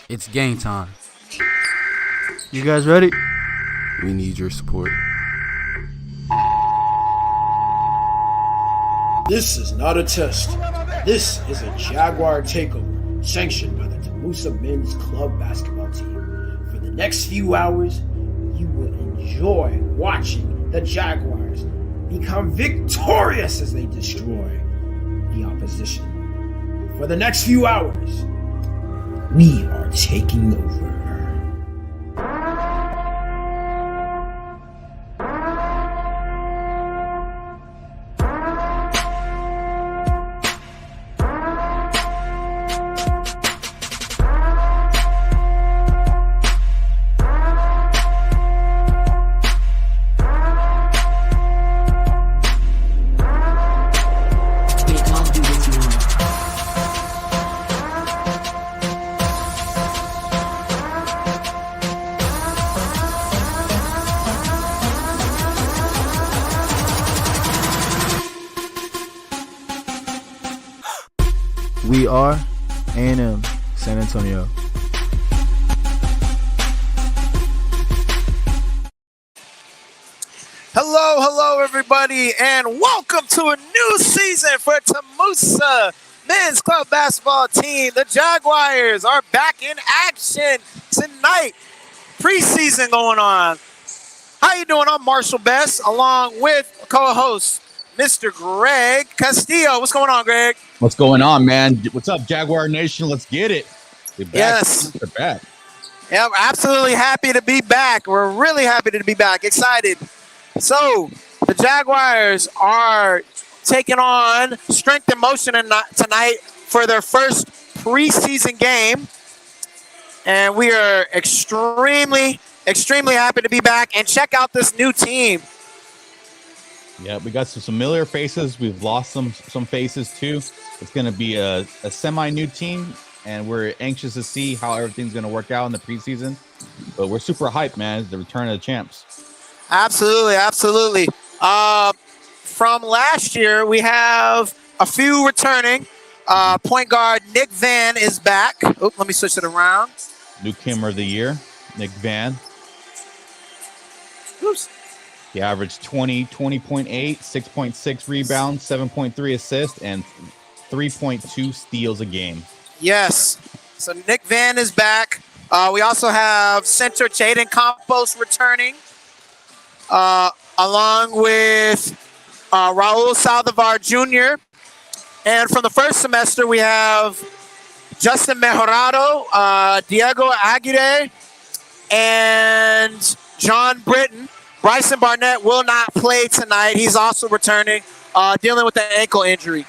It's game time. You guys ready? We need your support. This is not a test. This is a Jaguar takeover sanctioned by the Tamusa Men's Club basketball team. For the next few hours, you will enjoy watching the Jaguars become victorious as they destroy the opposition. For the next few hours, we are taking over. We are A&M San Antonio. Hello, everybody, and welcome to a new season for Tamusa Men's Club Basketball team. The Jaguars are back in action tonight. Preseason going on. How you doing? I'm Marshall Best, along with co-host Mr. Greg Castillo. What's going on, Greg? What's going on, man? What's up, Jaguar Nation? Let's get it. We're back. Yes. We're back. Yeah, we're absolutely happy to be back. We're really happy to be back. Excited. So, the Jaguars are taking on Strength and Motion tonight for their first preseason game. And we are extremely happy to be back. And check out this new team. Yeah, we got some familiar faces. We've lost some faces, too. It's going to be a semi-new team, and we're anxious to see how everything's going to work out in the preseason. But we're super hyped, man. The return of the champs. Absolutely. From last year, we have a few returning. Point guard Nick Van is back. Oh, let me switch it around. Newcomer of the year, Nick Van. Oops. He averaged 20.8, 6.6 rebounds, 7.3 assists, and 3.2 steals a game. Yes. So Nick Van is back. We also have center Jaden Campos returning, along with Raul Saldivar Jr. And from the first semester, we have Justin Mejorado, Diego Aguirre, and John Britton. Bryson Barnett will not play tonight. He's also returning, dealing with an ankle injury.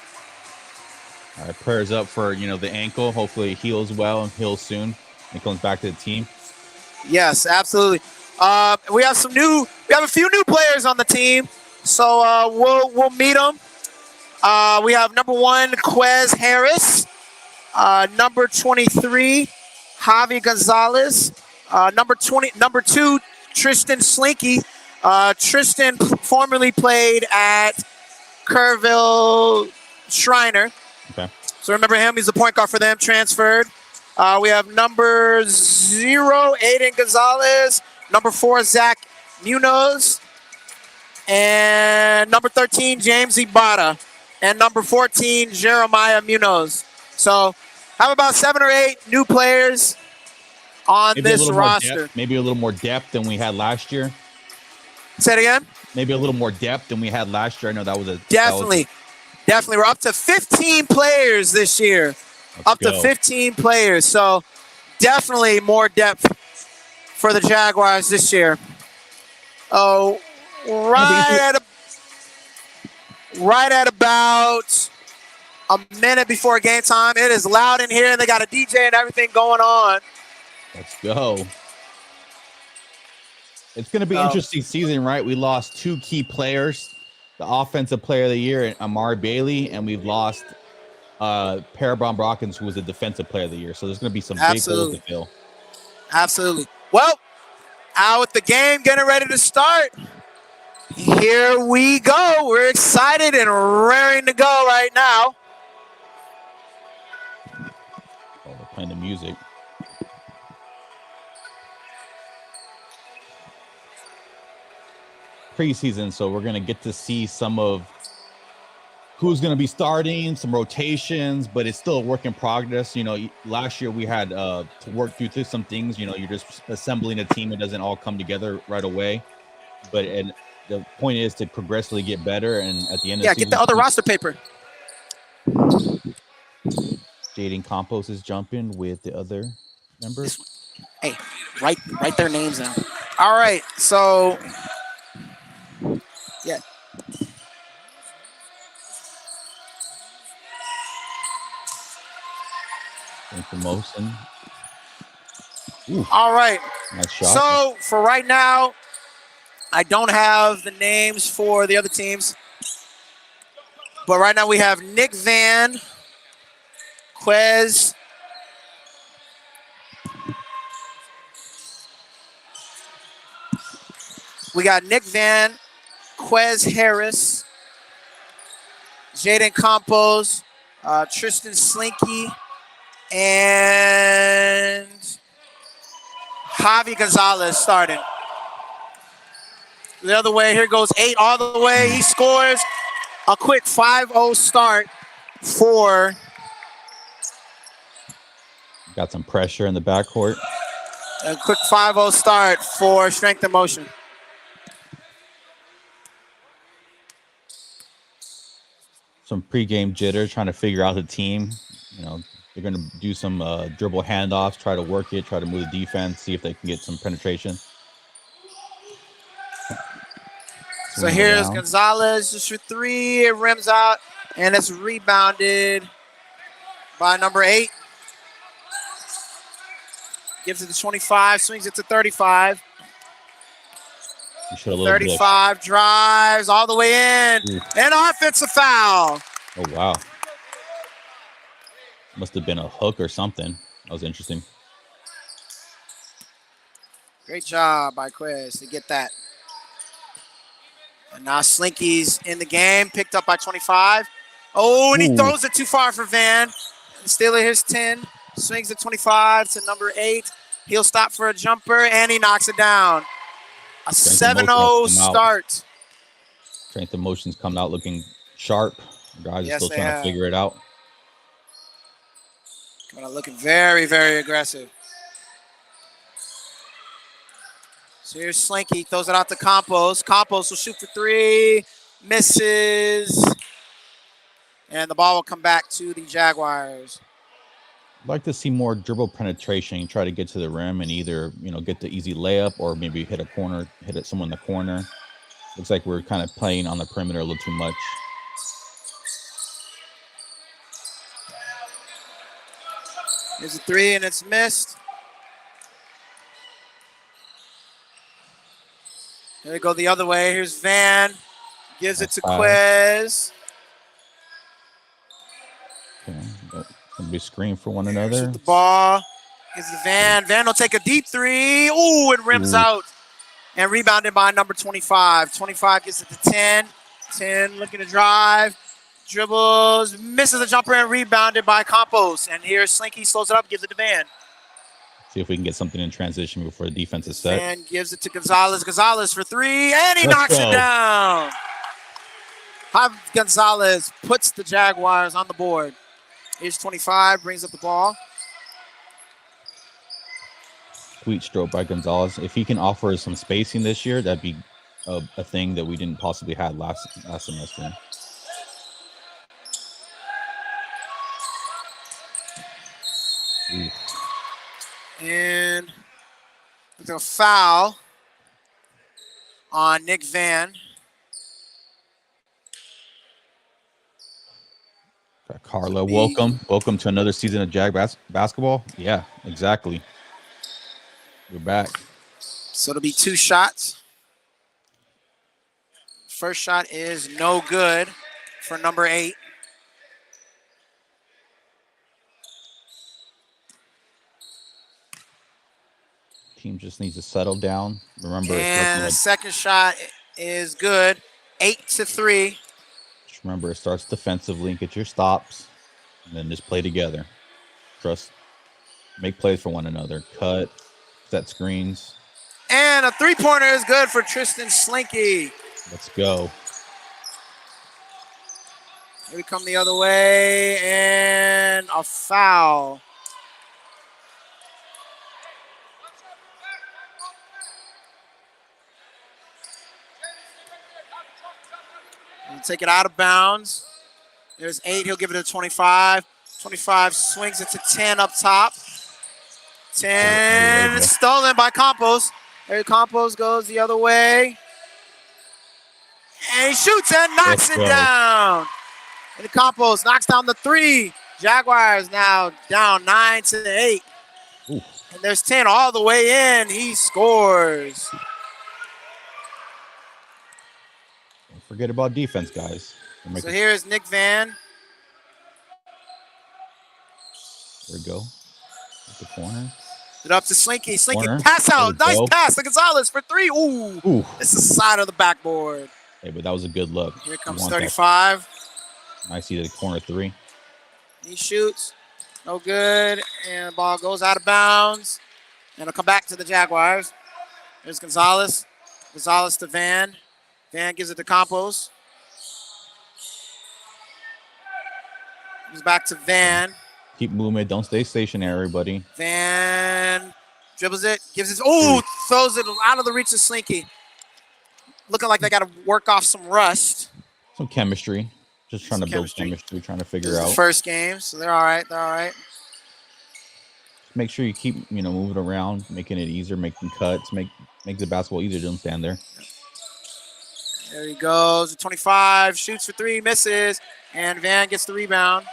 All right, prayers up for, the ankle. Hopefully it heals well and heals soon and comes back to the team. Yes, absolutely. We have a few new players on the team, so we'll meet them. We have number 1, Quez Harris, number 23, Javi Gonzalez, number 2, Tristan Slinky. Tristan formerly played at Kerrville Shriner. Okay. So remember him. He's the point guard for them, transferred. We have number 0, Aiden Gonzalez. Number 4, Zach Munoz. And number 13, James Ibarra. And number 14, Jeremiah Munoz. So have about 7 or 8 new players on this roster. Maybe a little more depth than we had last year. Say it again? Maybe a little more depth than we had last year. I know that was a... Definitely. We're up to 15 players this year. To 15 players. So definitely more depth for the Jaguars this year. Oh, right at about a minute before game time. It is loud in here, and they got a DJ and everything going on. Let's go. It's going to be an interesting season, right? We lost 2 key players. The offensive player of the year, Amari Bailey, and we've lost Parabon Brockins, who was the defensive player of the year. So there's going to be some big holes to fill. Absolutely. Well, out with the game, getting ready to start. Here we go. We're excited and raring to go right now. Oh, they're playing the music. preseason, so we're going to get to see some of who's going to be starting, some rotations, but it's still a work in progress. You know, last year we had to work through some things. You know, you're just assembling a team. It doesn't all come together right away. But the point is to progressively get better. And at the end of the season, get the other roster paper. Jaden Campos is jumping with the other members. Hey, write their names down. All right, so yeah. Promotion. All right. Nice shot. So for right now, I don't have the names for the other teams, but right now we have Nick Van, Quez, we got Nick Van, Quez Harris, Jaden Campos, Tristan Slinky, and Javi Gonzalez starting. The other way, here goes 8 all the way. He scores a quick 5-0 start for. Got some pressure in the backcourt. A quick 5-0 start for Strength and Motion. Some pregame jitter, trying to figure out the team. You know, they're going to do some dribble handoffs, try to work it, try to move the defense, see if they can get some penetration. So here's Gonzalez just for 3. It rims out, and it's rebounded by number 8. Gives it to 25, swings it to 35. 35, drives all the way in, and offensive foul. Oh, wow. Must have been a hook or something. That was interesting. Great job by Quez to get that. And now Slinky's in the game, picked up by 25. Oh, and he throws it too far for Van. Still here's 10. Swings at 25 to number 8. He'll stop for a jumper, and he knocks it down. A 7-0 start. Strength and Motion's coming out looking sharp. Guys are still trying to figure it out. Coming out looking very, very aggressive. So here's Slinky, throws it out to Campos. Campos will shoot for 3, misses. And the ball will come back to the Jaguars. I'd like to see more dribble penetration, try to get to the rim and either, you know, get the easy layup or maybe hit a corner, hit it someone in the corner. Looks like we're kind of playing on the perimeter a little too much. Here's a 3 and it's missed. Here we go the other way. Here's Van. Gives it to Quez. Okay. Gonna be screen for one another. Shoot the ball. Gives it to Van. Van will take a deep 3. Ooh, it rims out. And rebounded by number 25. 25 gets it to 10. 10 looking to drive. Dribbles. Misses the jumper and rebounded by Campos. And here's Slinky. Slows it up. Gives it to Van. See if we can get something in transition before the defense is set. And gives it to Gonzalez. Gonzalez for 3. And he knocks it down. Javi Gonzalez puts the Jaguars on the board. Here's 25. Brings up the ball. Sweet stroke by Gonzalez. If he can offer some spacing this year, that'd be a thing that we didn't possibly have last semester. And there's a foul on Nick Van. Carla, welcome to another season of basketball. Yeah, exactly. We're back. So it'll be 2 shots. First shot is no good for number 8. Team just needs to settle down. Remember, and the second shot is good. 8-3. Just remember, it starts defensively. Get your stops, and then just play together. Trust. Make plays for one another. Cut. Set screens. And a 3-pointer is good for Tristan Slinky. Let's go. Here we come the other way, and a foul. He'll take it out of bounds. There's 8. He'll give it to 25. 25 swings it to 10 up top. 10 stolen by Campos. There Campos goes the other way. And he shoots and knocks it down. And Campos knocks down the 3. Jaguars now down 9-8. Ooh. And there's 10 all the way in. He scores. Don't forget about defense, guys. So here's Nick Van. There we go. At the corner. It up to Slinky. Slinky Corner. pass out. Nice Go. pass to Gonzalez for 3. Ooh. This is the side of the backboard. Hey, but that was a good look. Here comes 35. I see the corner 3. He shoots. No good. And the ball goes out of bounds. And it'll come back to the Jaguars. There's Gonzalez. Gonzalez to Van. Van gives it to Campos. Comes back to Van. Keep moving. Don't stay stationary, buddy. Van dribbles it. Gives it. Ooh, throws it out of the reach of Slinky. Looking like they got to work off some rust. Some chemistry. Just trying to build chemistry, trying to figure out. First game, so they're all right. They're all right. Make sure you keep, moving around, making it easier, making cuts, make the basketball easier. Don't stand there. There he goes. 25 shoots for 3, misses, and Van gets the rebound.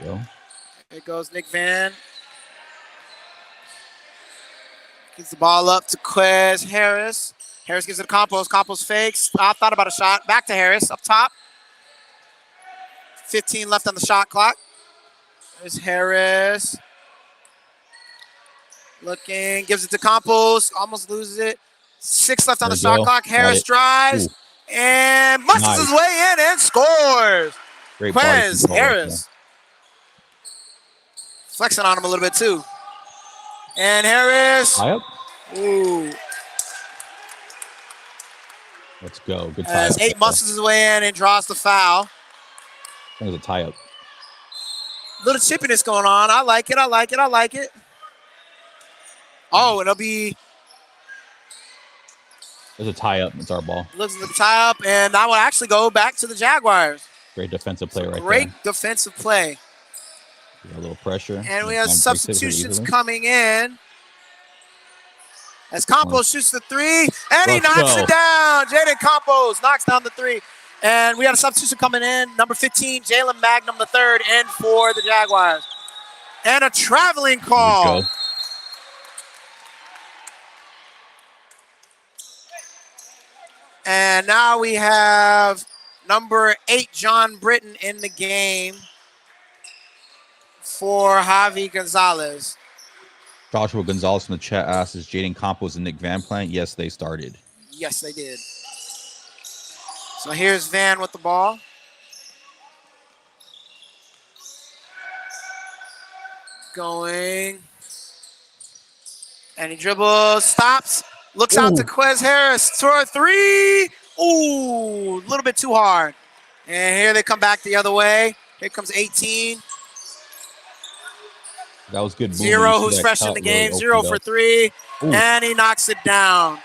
Go. There goes Nick Van. Gets the ball up to Quez Harris. Harris gives it to Campos. Campos fakes. Thought about a shot. Back to Harris up top. 15 left on the shot clock. There's Harris. Looking, gives it to Campos. Almost loses it. 6 left on the shot clock. Harris drives and muscles his way in and scores. Great Quez Harris. Flexing on him a little bit too. And Harris. High up. Ooh. Let's go. Good tie As up. 8 muscles his way in and draws the foul. I think it's a tie up. Little chippiness going on. I like it. I like it. I like it. Oh, and it'll be. There's a tie up. It's our ball. Looks like a tie up, and I will actually go back to the Jaguars. Great defensive play right there. Great defensive play. A little pressure. And we have substitutions coming in. As Campos shoots the 3, and he knocks it down. Jaden Campos knocks down the 3. And we had a substitution coming in. Number 15, Jalen Magnum III, in for the Jaguars. And a traveling call. And now we have number 8, John Britton, in the game for Javi Gonzalez. Joshua Gonzalez in the chat asks, is Jaden Campos and Nick Van playing? Yes, they started. Yes, they did. So here's Van with the ball. Going. And he dribbles, stops, looks out to Quez Harris for a 3. Ooh, a little bit too hard. And here they come back the other way. Here comes 18. That was good. 0, who's fresh in the game. 0 for 3. Ooh. And he knocks it down.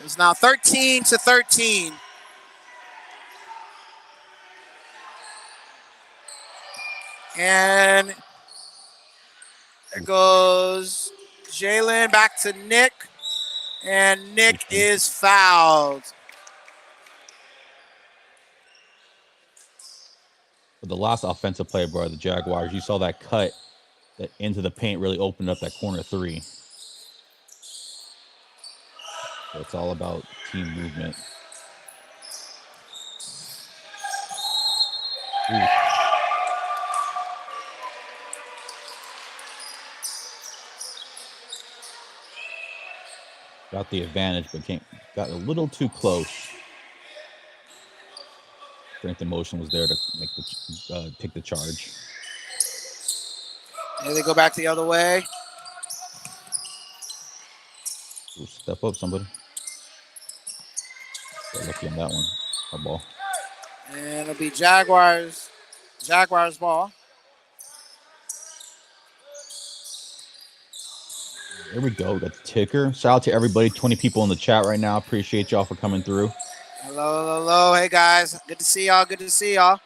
It's now 13-13. And there goes Jalen back to Nick. And Nick is fouled. For the last offensive play by the Jaguars, you saw that cut that into the paint really opened up that corner 3. So it's all about team movement. Ooh. Got the advantage, but got a little too close. Strength and motion was there to make take the charge. Here they go back the other way. Ooh, step up, somebody. Got lucky on that one. Our ball. And it'll be Jaguars ball. There we go. Got the ticker. Shout out to everybody. 20 people in the chat right now. Appreciate y'all for coming through. Hello. Hey, guys. Good to see y'all.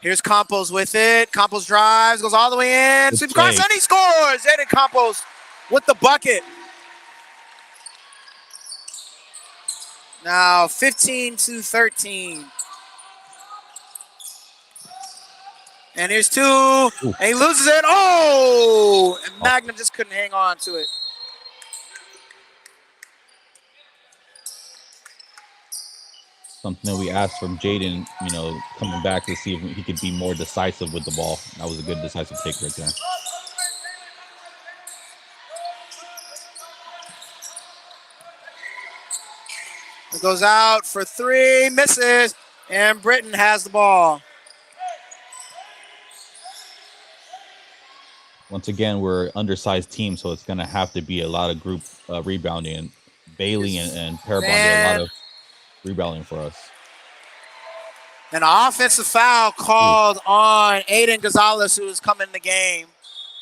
Here's Campos with it. Campos drives, goes all the way in. Good Sweeps across, play. and he scores. Jaden Campos with the bucket. Now 15-13. And here's two. Ooh. And he loses it. Oh! And Magnum just couldn't hang on to it. Something that we asked from Jaden, coming back to see if he could be more decisive with the ball. That was a good decisive take right there. It goes out for three, misses, and Britton has the ball. Once again, we're an undersized team, so it's going to have to be a lot of group rebounding. And Bailey and Parabon did a lot of rebounding for us. An offensive foul called on Aiden Gonzalez, who is coming in the game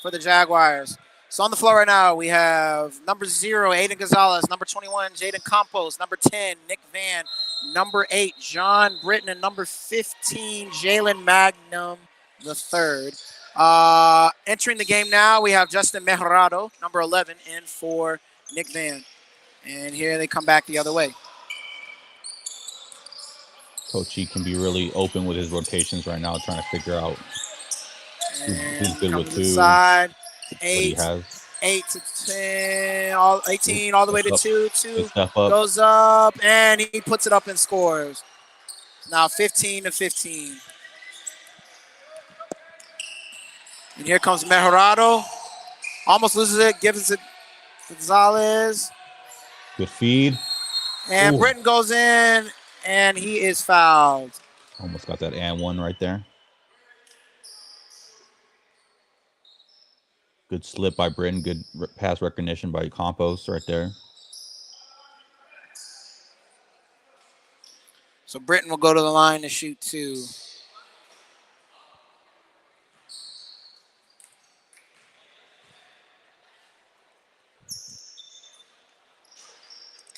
for the Jaguars. So on the floor right now, we have number 0, Aiden Gonzalez, number 21, Jaden Campos, number 10, Nick Van, number 8, John Britton, and number 15, Jalen Magnum III. Entering the game now, we have Justin Mejorado, number 11, in for Nick Van. And here they come back the other way. Coach E can be really open with his rotations right now, trying to figure out who's good with who. Side, 8 to 10, 18, all the way to 2. 2 goes up, and he puts it up and scores. Now 15-15. And here comes Mejorado. Almost loses it, gives it to Gonzalez. Good feed. And Britton goes in, and he is fouled. Almost got that and one right there. Good slip by Britton. Good pass recognition by Campos right there. So Britton will go to the line to shoot 2.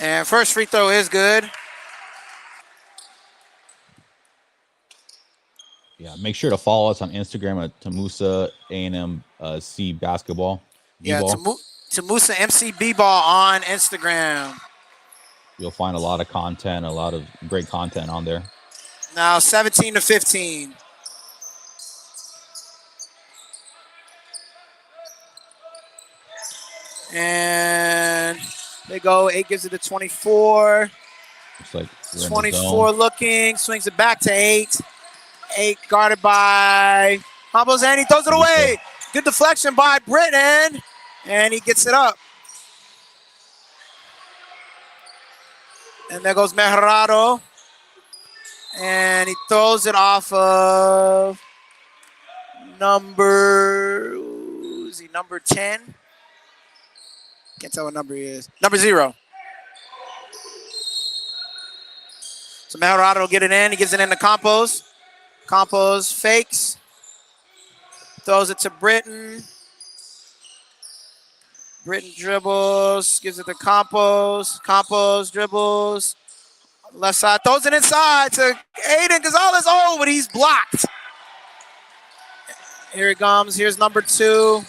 And first free throw is good. Yeah, make sure to follow us on Instagram at Tamusa A&M C Basketball. Yeah, Tamusa MC B-Ball on Instagram. You'll find a lot of content, a lot of great content on there. Now 17-15. And they go. 8 gives it to 24. Looks like 24 looking, swings it back to 8. 8 guarded by Campos, and he throws it away. Good deflection by Britton, and he gets it up. And there goes Mejorado, and he throws it off of number 10? Can't tell what number he is. Number 0. So Mejorado will get it in. He gives it in to Campos. Campos fakes. Throws it to Britton. Britton dribbles. Gives it to Campos. Campos dribbles. Left side. Throws it inside to Aiden Gonzalez. Oh, but he's blocked. Here it comes. Here's number 2.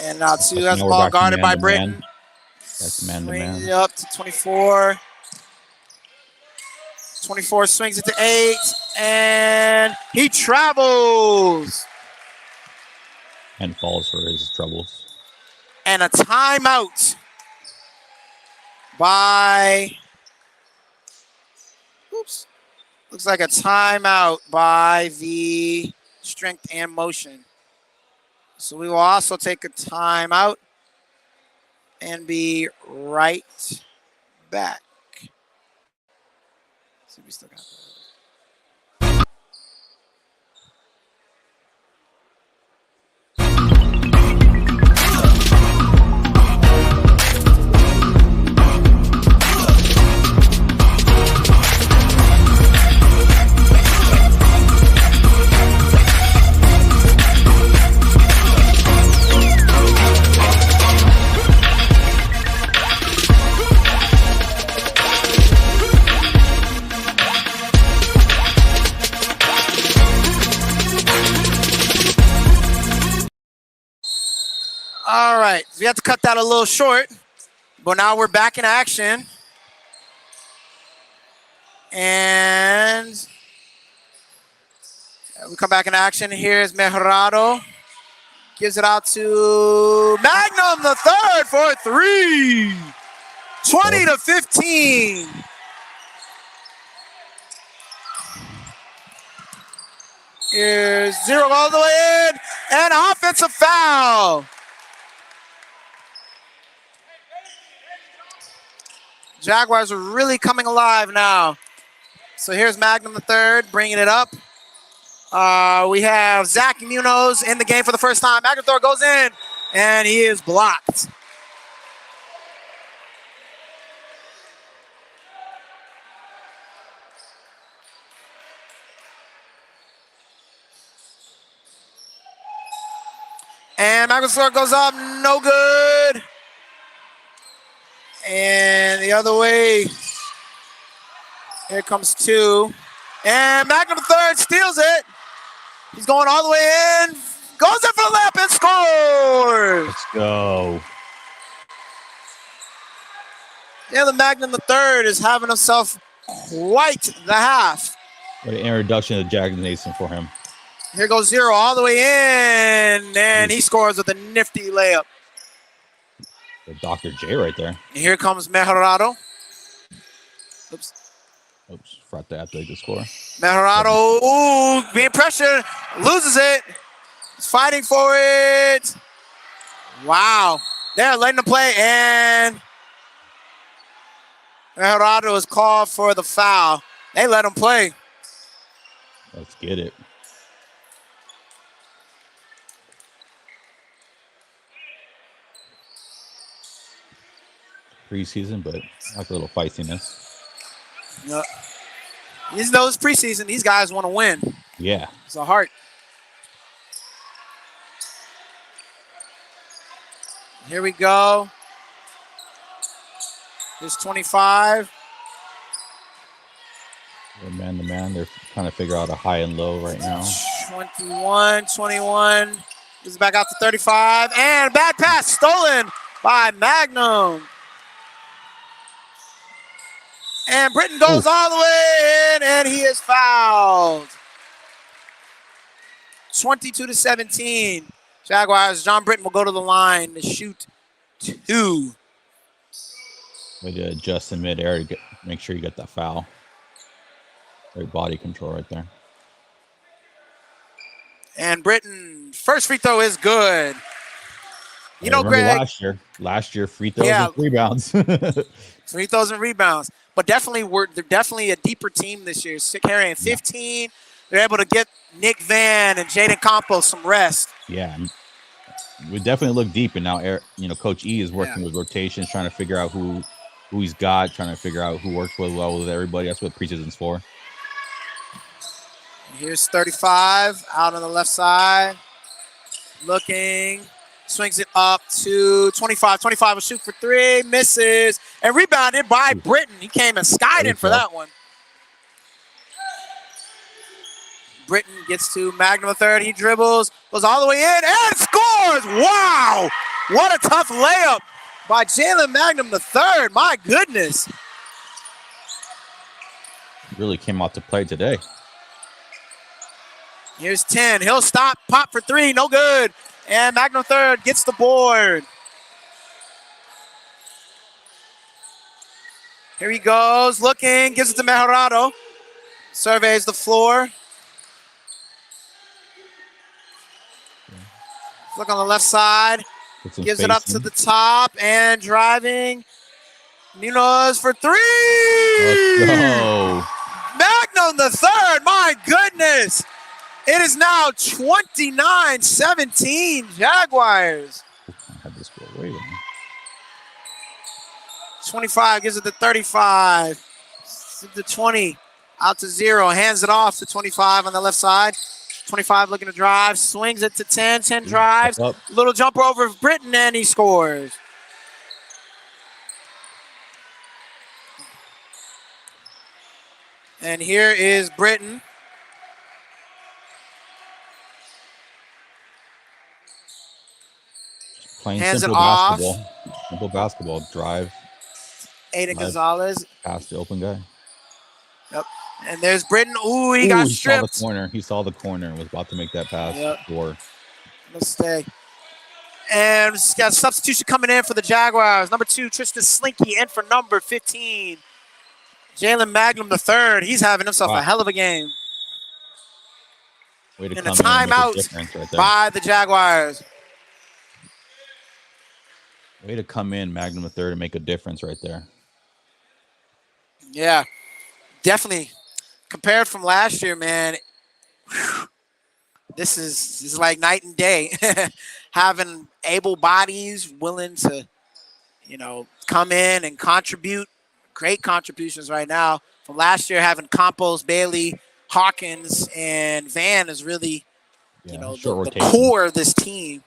And now 2 has the ball guarded by Britton. That's man-to-man. Swings it up to 24. 24 swings it to 8. And he travels. And falls for his troubles. And a timeout by, looks like a timeout by the Strength and Motion. So we will also take a timeout and be right back. See if we still got that. right, so we have to cut that a little short, but now we're back in action. And we come back in action. Here's Mejorado. Gives it out to Magnum the third for 3. 20-15. Here's 0 all the way in, and offensive foul. Jaguars are really coming alive now. So here's Magnum the third, bringing it up. We have Zach Munoz in the game for the first time. Magnum third goes in, and he is blocked. And Magnum third goes up, no good. And the other way, here comes 2. And Magnum third steals it. He's going all the way in. Goes in for the layup and scores. Let's go. Yeah, the Magnum the third is having himself quite the half. What an introduction to Jack Nason for him. Here goes 0 all the way in. And he scores with a nifty layup. Dr. J right there. And here comes Mejorado. Oops. Forgot to after the score. Mejorado, ooh, being pressured, loses it. He's fighting for it. Wow. They're letting him play, and Mejorado is called for the foul. They let him play. Let's get it. Preseason, but like a little feistiness. Yep. You know, it's preseason. These guys want to win. Yeah. It's a heart. Here we go. Here's 25. They're man to man. They're trying to figure out a high and low right now. 21. This is back out to 35. And bad pass stolen by Magnum. And Britton goes all the way in, and he is fouled. 22-17. Jaguars, John Britton will go to the line to shoot 2. Way to adjust in midair to make sure you get that foul. Great body control right there. And Britton, first free throw is good. You know, remember Greg. last year, free throws and rebounds. Free throws and rebounds. But they're definitely a deeper team this year. Carrying 15. Yeah. They're able to get Nick Van and Jaden Campos some rest. Yeah. We definitely look deep, and now Coach E is working with rotations, trying to figure out who he's got, trying to figure out who works well with everybody. That's what preseason's for. Here's 35 out on the left side. Looking. Swings it up to 25. 25 will shoot for 3. Misses. And rebounded by Britton. He came and skied in for that one. Britton gets to Magnum third. He dribbles. Goes all the way in and scores. Wow. What a tough layup by Jalen Magnum III. My goodness. Really came out to play today. Here's 10. He'll stop. Pop for 3. No good. And Magnum third gets the board. Here he goes. Looking. Gives it to Mejorado. Surveys the floor. Look on the left side. Gives it up to the top and driving. Munoz for 3. Let's go. Magnum the third. My goodness. It is now 29-17 Jaguars. I had this go away. 25 gives it to 35. To 20. Out to 0. Hands it off to 25 on the left side. 25 looking to drive. Swings it to 10. 10 drives. Little jumper over Britton, and he scores. And here is Britton. Playing Hands it simple off. basketball. Simple basketball. Drive. Aiden Drive Gonzalez. past the open guy. Yep. And there's Britton. Ooh, he Ooh, got he saw the stripped. corner. He saw the corner and was about to make that pass. Yep. Or Mistake. And it's got a substitution coming in for the Jaguars. Number 2, Tristan Slinky in for number 15. Jalen Magnum III. He's having himself a hell of a game. way to And a come in and make a timeout difference right there. by the Jaguars. Way to come in, Magnum III, and make a difference right there. Yeah, definitely. Compared from last year, man, this is like night and day. Having able bodies willing to, come in and contribute. Great contributions right now. From last year, having Campos, Bailey, Hawkins, and Van is really, the core of this team.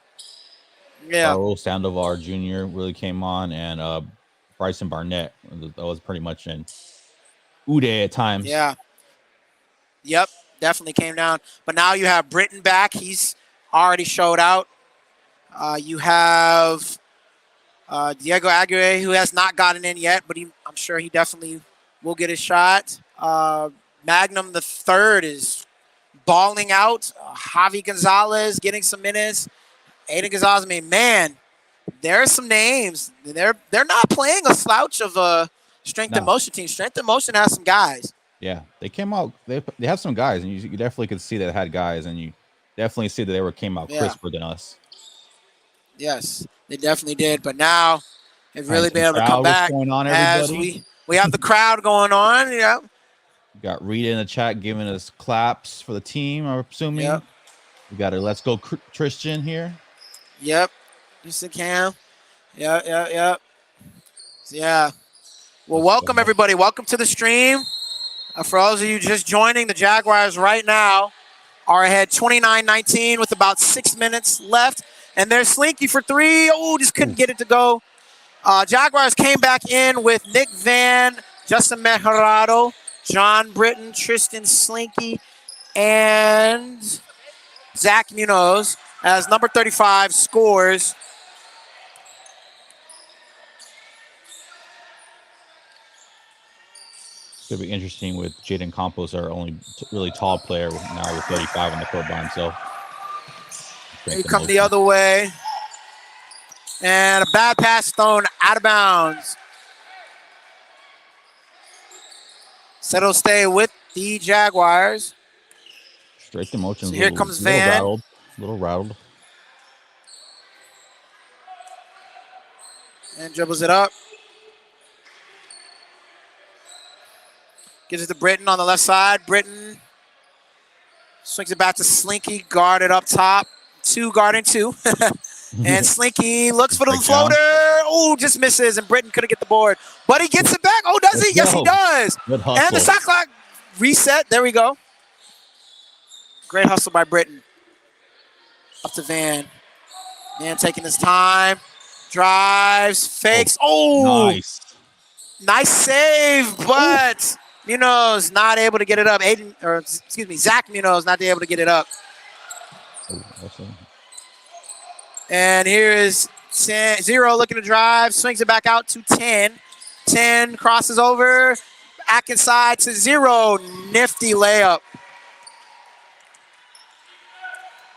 Yeah. Raul Sandoval Jr. really came on, and Bryson Barnett. That was pretty much in Uday at times. Yeah. Yep, definitely came down. But now you have Britton back. He's already showed out. You have Diego Aguirre, who has not gotten in yet, but I'm sure he definitely will get his shot. Magnum the third is balling out. Javi Gonzalez getting some minutes. Aiden Gonzalez, man, there are some names. They're not playing a slouch of a strength and motion team. Strength and motion has some guys. Yeah, they came out. They have some guys, and you definitely could see that they had guys, and you definitely see that they came out crisper than us. Yes, they definitely did. But now they've really been able to come back. Going on, as we have the crowd going on. Yeah. We got Rita in the chat giving us claps for the team, I'm assuming. Yep. We got a Let's Go Tristan here. Yep. Just a cam. Yeah. Well, welcome, everybody. Welcome to the stream. For those of you just joining, the Jaguars right now are ahead 29-19 with about 6 minutes left. And there's Slinky for 3. Oh, just couldn't get it to go. Jaguars came back in with Nick Van, Justin Mejorado, John Britton, Tristan Slinky, and Zach Munoz as number 35 scores. It's going to be interesting with Jaden Campos, our only really tall player now with 35 on the court by himself. They come the other way. And a bad pass thrown out of bounds. So it'll stay with the Jaguars. Straight to motion. So here comes Van. A little rattled. And dribbles it up. Gives it to Britton on the left side. Britton swings it back to Slinky, guarded up top. 2 guarding 2. And Slinky looks for the floater. Oh, just misses, and Britton couldn't get the board. But he gets it back. Oh, does he? Yes, he does. And the shot clock reset. There we go. Great hustle by Britton. Up to Van. Van taking his time. Drives, fakes. Oh, nice save, but Munoz not able to get it up. Zach Munoz not able to get it up. And here is 0 looking to drive, swings it back out to 10. 10 crosses over, back inside to 0. Nifty layup.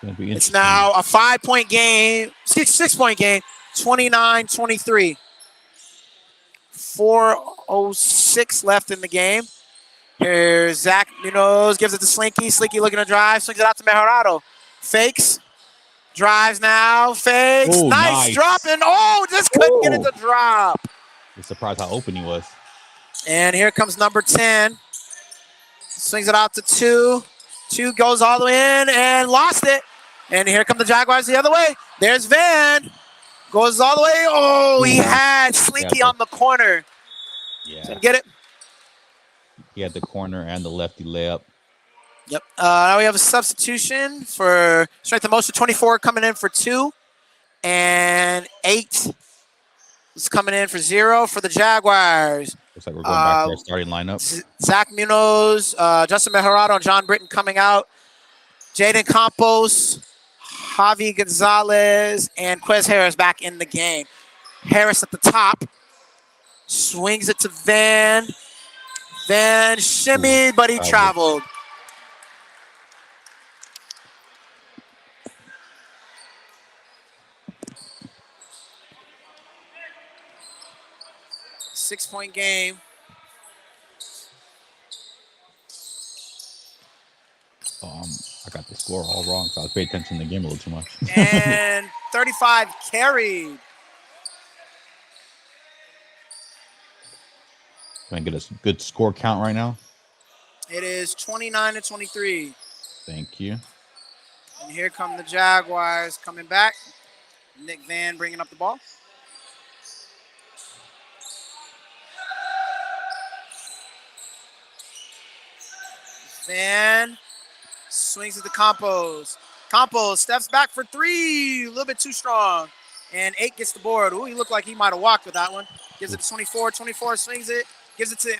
It's now a 5-point game, 6-point game, 29-23. 4:06 left in the game. Here's Zach Munoz, gives it to Slinky. Slinky looking to drive, swings it out to Mejorado. Fakes, drives now, fakes. Ooh, nice drop, and just couldn't get it to drop. I'm surprised how open he was. And here comes number 10. Swings it out to 2. 2 goes all the way in and lost it. And here come the Jaguars the other way. There's Van. Goes all the way. Oh, he had Slinky on the corner. Yeah. Didn't get it. He had the corner and the lefty layup. Yep. Now we have a substitution for strength and motion. 24 coming in for 2. And 8 is coming in for 0 for the Jaguars. Looks like we're going back to our starting lineup. Zach Munoz, Justin Mejorado, and John Britton coming out. Jaden Campos, Javi Gonzalez and Quez Harris back in the game. Harris at the top. Swings it to Van. Van shimmied, but he traveled. Six-point game. I got the score all wrong, so I was paying attention to the game a little too much. And 35 carried. Can I get a good score count right now? It is 29-23. Thank you. And here come the Jaguars coming back. Nick Van bringing up the ball. Van swings at the Campos. Campos steps back for three. A little bit too strong. And 8 gets the board. Ooh, he looked like he might have walked with that one. Gives it to 24. 24 swings it. Gives it to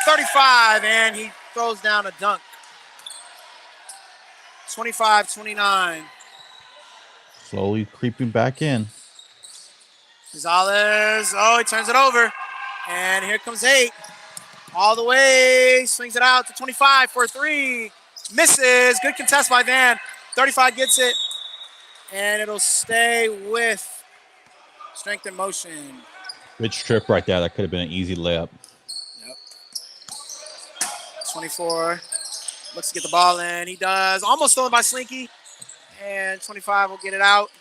35. And he throws down a dunk. 25-29. Slowly creeping back in. Gonzalez. Oh, he turns it over. And here comes 8. All the way. Swings it out to 25 for a 3. Misses. Good contest by Van. 35 gets it. And it'll stay with Strength in Motion. Good trip right there. That could have been an easy layup. Yep. 24. Looks to get the ball in. He does. Almost stolen by Slinky. And 25 will get it out.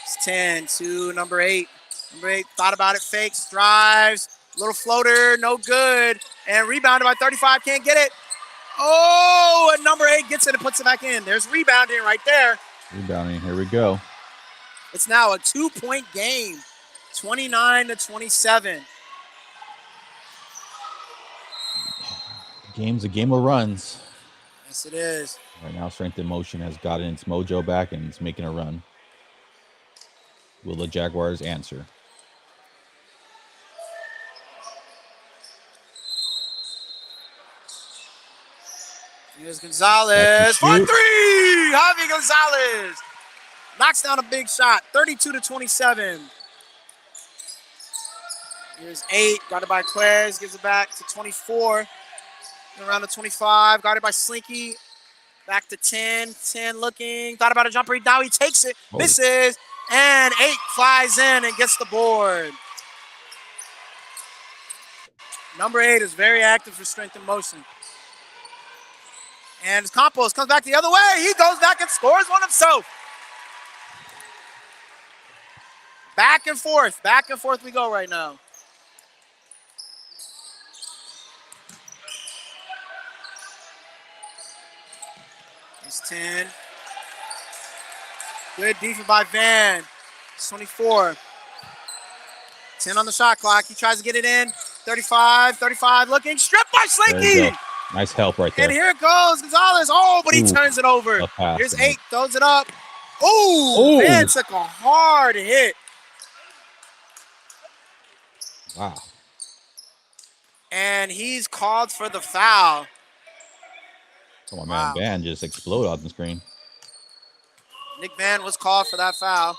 It's 10 to number 8. Number 8 thought about it. Fakes. Drives. Little floater. No good. And rebounded by 35. Can't get it. Oh, and number 8 gets it and puts it back in. There's rebounding right there. Rebounding. Here we go. It's now a 2-point game. 29-27. Game's a game of runs. Yes, it is. Right now, Strength in Motion has gotten its mojo back and it's making a run. Will the Jaguars answer? Here's Gonzalez for 3. Javi Gonzalez knocks down a big shot. 32-27. Here's 8. Got it by Quez. Gives it back to 24. Around the 25. Got it by Slinky. Back to 10. 10 looking. Thought about a jumper. Now he takes it. Oh. Misses. And 8 flies in and gets the board. Number 8 is very active for Strength in Motion. And Campos comes back the other way. He goes back and scores one himself. Back and forth. Back and forth we go right now. It's 10. Good defense by Van. It's 24. 10 on the shot clock. He tries to get it in. 35 looking. Stripped by Slinky. Nice help right there. And here it goes. Gonzalez. Oh, but he turns it over. Here's 8. Throws it up. Oh, Van took a hard hit. Wow. And he's called for the foul. Oh, my man, Van just exploded on the screen. Nick Van was called for that foul.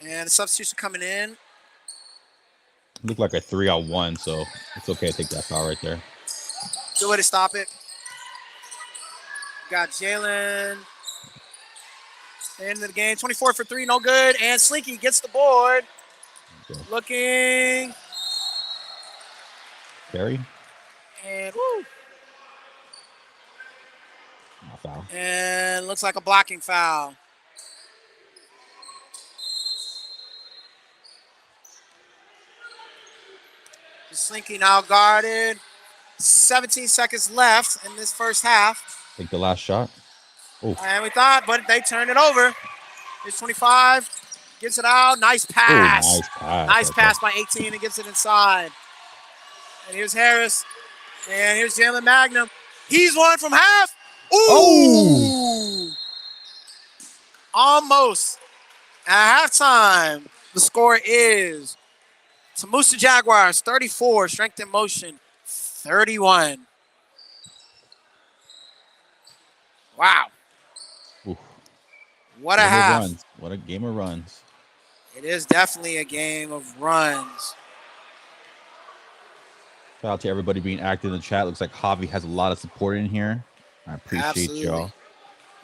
And the substitution coming in. Looked like a 3-on-1, so it's okay to take that foul right there. Good way to stop it. Got Jalen into the game. 24 for 3, no good. And Slinky gets the board. Okay. Looking. Carry. And woo. No foul. And looks like a blocking foul. Slinky now guarded. 17 seconds left in this first half. Take the last shot. Ooh. And we thought, but they turned it over. Here's 25. Gets it out. Nice pass. Ooh, nice pass. Nice pass by 18 and gets it inside. And here's Harris. And here's Jalen Magnum. He's one from half. Ooh. Oh. Almost. At halftime, the score is Tamusa Jaguars 34, Strength in Motion 31. Wow. Oof. What a Game of half. runs. What a game of runs. It is definitely a game of runs. Shout out to everybody being active in the chat. Looks like Javi has a lot of support in here. I appreciate y'all.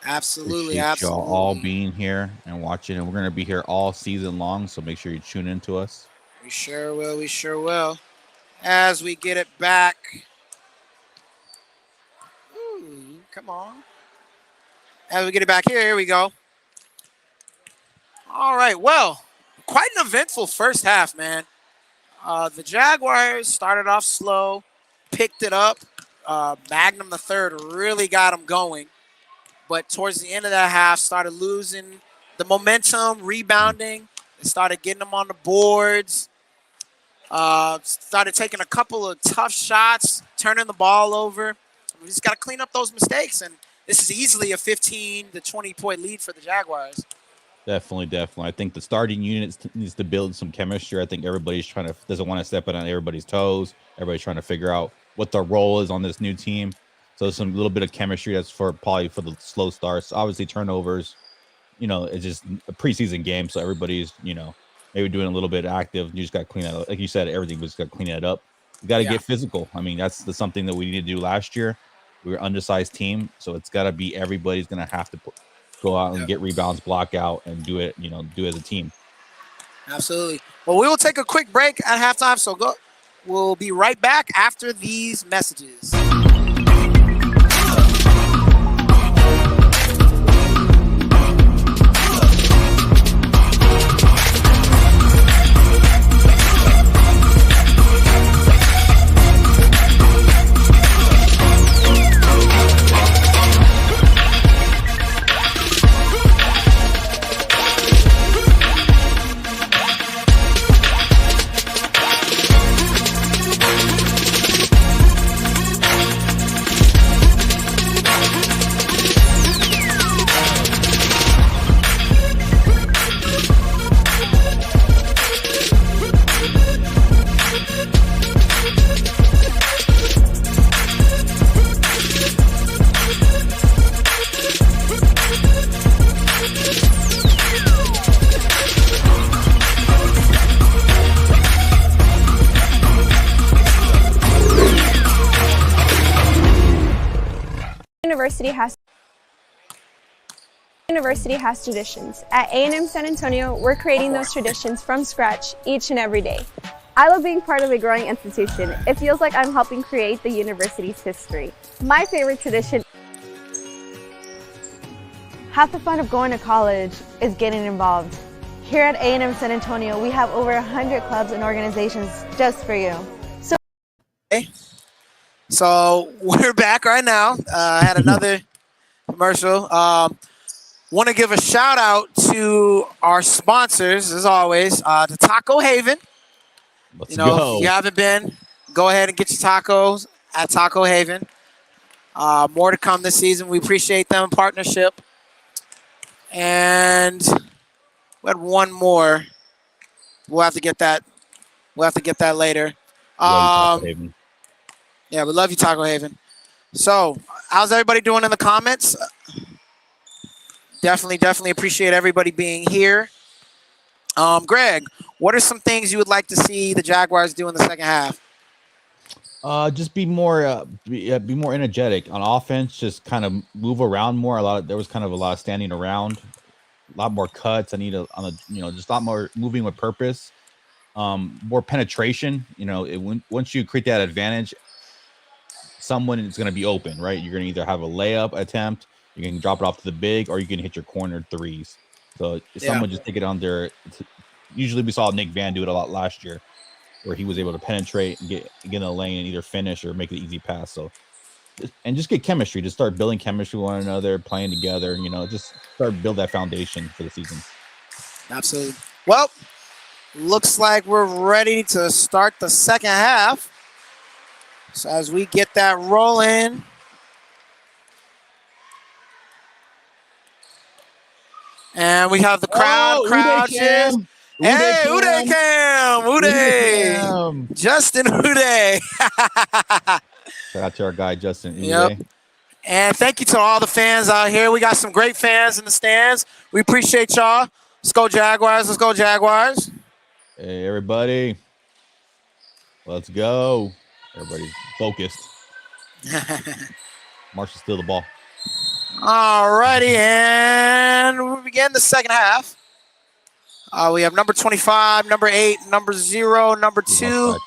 Absolutely. Appreciate y'all all being here and watching. And we're going to be here all season long, so make sure you tune into us. We sure will. We sure will. As we get it back. Ooh, come on. As we get it back here we go. All right. Well, quite an eventful first half, man. The Jaguars started off slow, picked it up. Magnum the third really got them going. But towards the end of that half, started losing the momentum, rebounding. They started getting them on the boards. Started taking a couple of tough shots, turning the ball over. We just got to clean up those mistakes. And this is easily a 15 to 20-point lead for the Jaguars. Definitely. I think the starting unit needs to build some chemistry. I think everybody's doesn't want to step on everybody's toes. Everybody's trying to figure out what their role is on this new team. So some little bit of chemistry. That's probably for the slow starts. Obviously turnovers, it's just a preseason game. So everybody's, maybe doing a little bit active. You just got to clean that up. Like you said, everything was got to clean that up. You got to get physical. I mean, that's something that we need to do last year. We were an undersized team. So it's got to be everybody's going to have to go out and get rebounds, block out, and do it, do it as a team. Absolutely. Well, we will take a quick break at halftime, so we'll be right back after these messages. University has traditions. At A&M San Antonio, we're creating those traditions from scratch each and every day. I love being part of a growing institution. It feels like I'm helping create the university's history. My favorite tradition. Half the fun of going to college is getting involved. Here at A&M San Antonio, we have over 100 clubs and organizations just for you. So we're back right now. I had another commercial. Want to give a shout out to our sponsors, as always, to Taco Haven. Let's go. If you haven't been, go ahead and get your tacos at Taco Haven. More to come this season. We appreciate them partnership. And we had one more. We'll have to get that. Later. Yeah, we love you, Taco Haven. So, how's everybody doing in the comments? Definitely appreciate everybody being here. Greg, what are some things you would like to see the Jaguars do in the second half? Just be more energetic on offense. Just kind of move around more. There was kind of a lot of standing around, a lot more cuts. I need just a lot more moving with purpose. More penetration. Once you create that advantage, someone is going to be open, right? You're going to either have a layup attempt, you can drop it off to the big, or you can hit your corner threes. So if someone just take it on there, usually we saw Nick Van do it a lot last year, where he was able to penetrate and get in the lane and either finish or make an easy pass. So, just get chemistry. Just start building chemistry with one another, playing together. Just start build that foundation for the season. Absolutely. Well, looks like we're ready to start the second half. So as we get that rolling, and we have the crowd cheers. Hey, Uday Cam! Uday! Justin Uday! Shout out to our guy, Justin Uday. Yep. And thank you to all the fans out here. We got some great fans in the stands. We appreciate y'all. Let's go Jaguars. Let's go Jaguars. Hey, everybody. Let's go. Everybody's focused. Marshall steal the ball. All righty, and we begin the second half. We have number 25, number 8, number 0, number 2,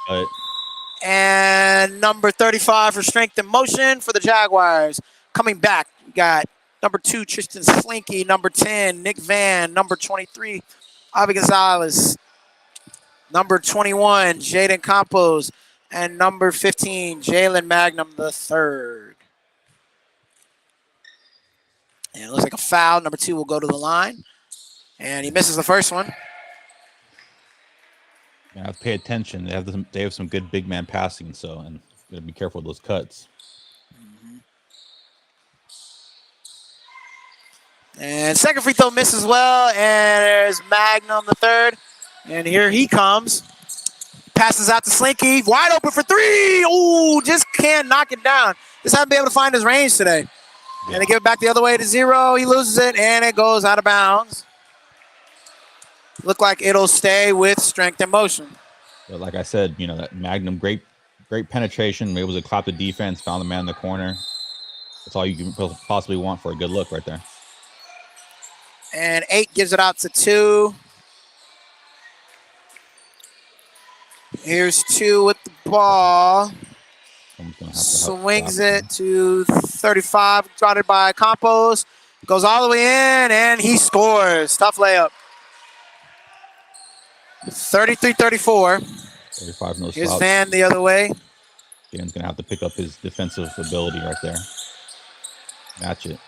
and number 35 for strength and motion for the Jaguars. Coming back, we got number 2, Tristan Slinky, number 10, Nick Van, number 23, Avi Gonzalez, number 21, Jaden Campos, and number 15, Jalen Magnum III. And it looks like a foul. Number 2 will go to the line. And he misses the first one. You have to pay attention. They have some good big man passing, so and you gotta be careful with those cuts. And second free throw miss as well. And there's Magnum III. And here he comes. Passes out to Slinky. Wide open for 3. Ooh, just can't knock it down. Just haven't been able to find his range today. And they give it back the other way to 0. He loses it, and it goes out of bounds. Look like it'll stay with strength and motion. But like I said, you know, that Magnum, great penetration, able to clap the defense, found the man in the corner. That's all you can possibly want for a good look right there. And 8 gives it out to 2. Here's 2 with the ball. Swings it to 35, trotted by Campos. Goes all the way in, and he scores. Tough layup. 33-34. 35 no Here's slouch. Van the other way. Dan's going to have to pick up his defensive ability right there. Match it.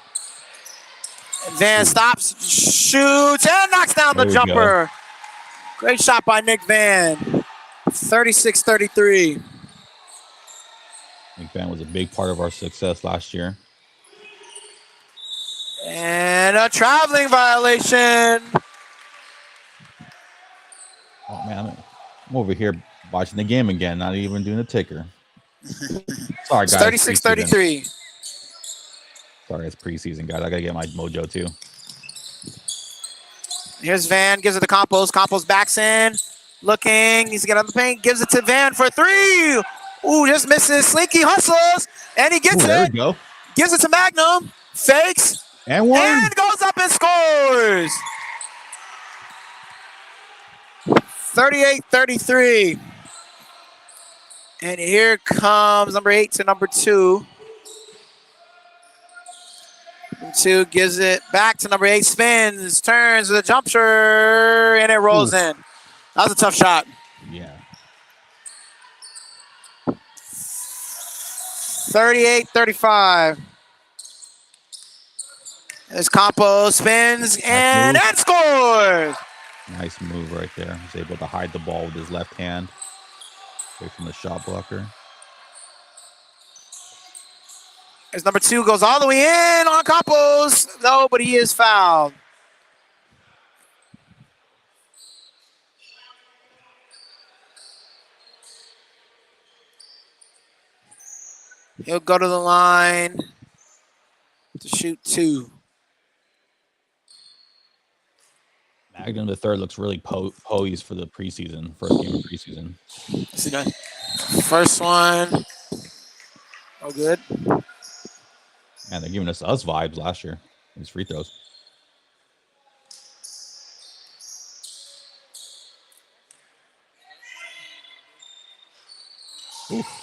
Van stops, shoots, and knocks down the jumper. Great shot by Nick Van. 36-33. Nick Van was a big part of our success last year. And a traveling violation. Oh, man, I'm over here watching the game again, not even doing the ticker. Sorry, guys. 36-33. Sorry, it's preseason, guys. I got to get my mojo, too. Here's Van, gives it to Campos. Campos backs in, looking, needs to get on the paint, gives it to Van for 3. Ooh, just misses. Slinky hustles, and he gets There it. we go. Gives it to Magnum, fakes, and one. And goes up and scores. 38-33. And here comes number 8 to number 2. Number 2 gives it back to number 8, spins, turns with a jumper, and it rolls in. That was a tough shot. Yeah. 38-35. As Campos spins and scores. Nice move right there. He's able to hide the ball with his left hand away from the shot blocker. As number 2 goes all the way in on Campos. No, but he is fouled. He'll go to the line to shoot 2. Magnum the third looks really poised for the preseason, first game of preseason. First one. Oh, good. Man, they're giving us vibes last year. These free throws. Oof.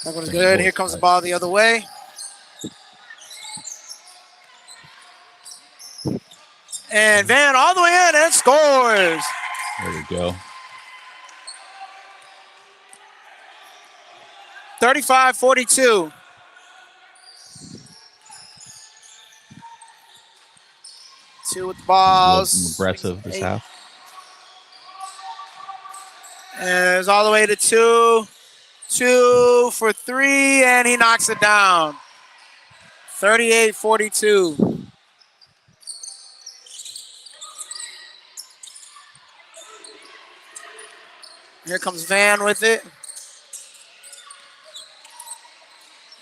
That one's good. Here comes the ball the other way. And Van all the way in and scores. There we go. 35-42. Two with the balls. Aggressive this half. And it's all the way to 2. 2 for 3, and he knocks it down. 38-42. Here comes Van with it.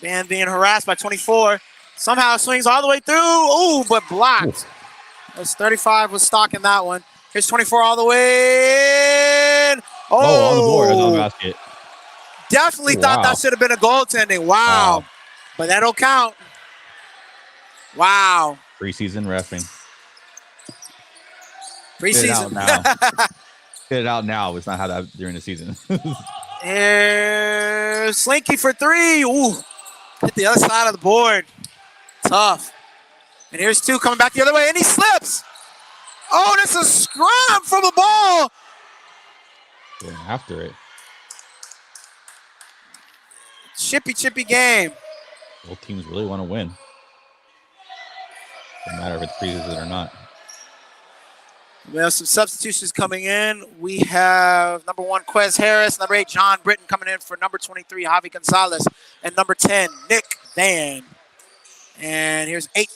Van being harassed by 24. Somehow swings all the way through. Ooh, but blocked. As 35 was stalking that one. Here's 24 all the way in. Oh, on the board. That's on the Oh, basket. definitely thought that should have been a goaltending. Wow. But that don't count. Wow. Preseason reffing. Preseason. Get it out now. It's not how that during the season. Here's Slinky for three. Ooh. Hit the other side of the board. Tough. And here's two coming back the other way, and he slips. Oh, that's a scrum from the ball. Yeah, after it. Chippy game. Both teams really want to win. No matter if it's preseason or not. We have some substitutions coming in. We have number 1, Quez Harris, number 8, John Britton coming in for number 23, Javi Gonzalez, and number 10, Nick Van. And here's 8,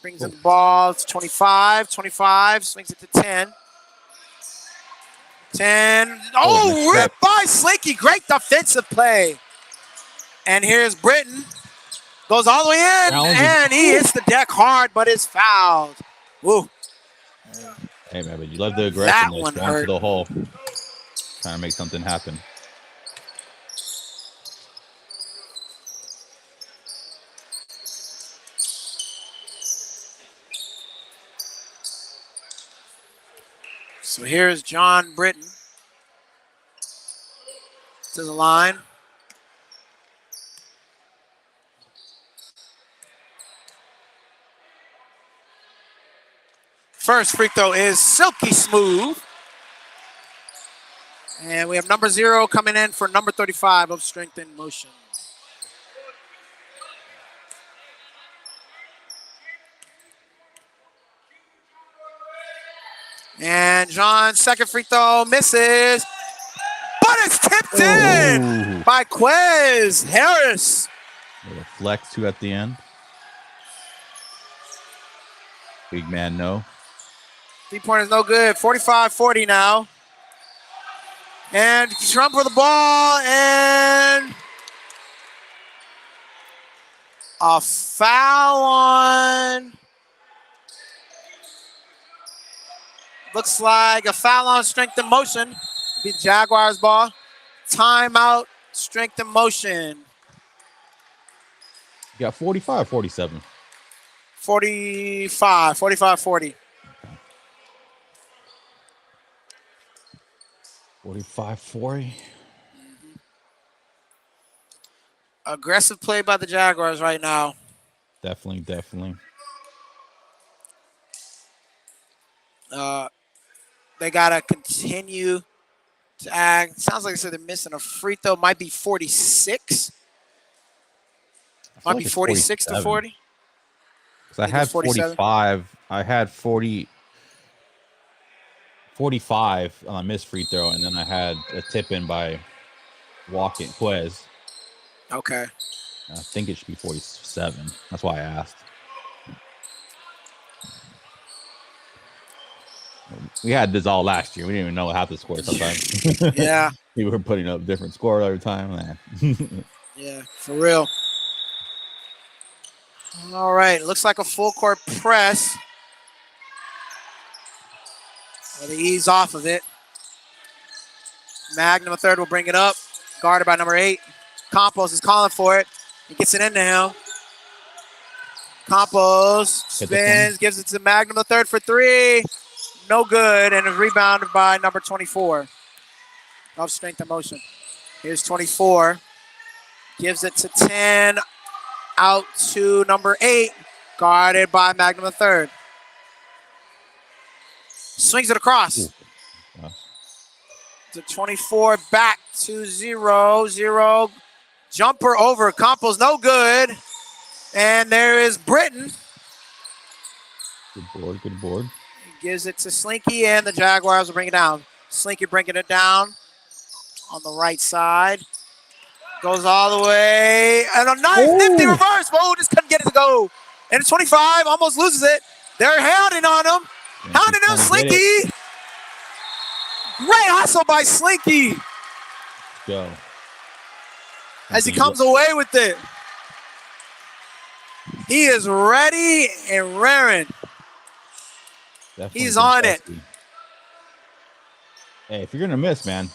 brings in the ball to 25. 25 swings it to 10. 10. Oh, ripped by Slinky. Great defensive play. And here's Britton. Goes all the way in, and he hits the deck hard, but is fouled. Woo. Hey, man, but you love the aggression. Going to the hole. Trying to make something happen. So here's John Britton to the line. First free throw is silky smooth. And we have number 0 coming in for number 35 of Strength in Motion. And John's second free throw misses, but it's tipped in by Quez Harris. A flex 2 at the end. Big man, no. 3-pointer's no good. 45-40 now. And Trump for the ball, and a foul on. Looks like a foul on Strength in Motion. Be Jaguars ball. Timeout, Strength in Motion. You got 45, 47. 45-40. 45-40. Aggressive play by the Jaguars right now. Definitely. They got to continue to act. Sounds like they're missing a free throw. Might be 46. Might be 46 to 40. Because I had 45. I had 45 on a missed free throw, and then I had a tip in by walking Quez. Okay. I think it should be 47. That's why I asked. We had this all last year. We didn't even know half the score sometimes. Yeah. We were putting up different score every time. Yeah, for real. All right. Looks like a full court press. Well, they ease off of it. Magnum, a third, will bring it up. Guarded by number 8. Campos is calling for it. He gets it into him. Campos spins, gives it to Magnum, a third for 3. No good, and is rebounded by number 24 of Strength in Motion. Here's 24. Gives it to 10. Out to number 8. Guarded by Magnum, a third. Swings it across. To 24, back to 0. Jumper over. Campos, no good. And there is Britton. Good board. He gives it to Slinky, and the Jaguars will bring it down. Slinky bringing it down on the right side. Goes all the way. And a nice nifty reverse. Whoa, just couldn't get it to go. And it's 25, almost loses it. They're hounding on him. Hounding him, Slinky. Great hustle by Slinky. Go. As he comes away with it. He is ready and raring. Definitely He's been on it. testy. Hey, if you're gonna miss, man.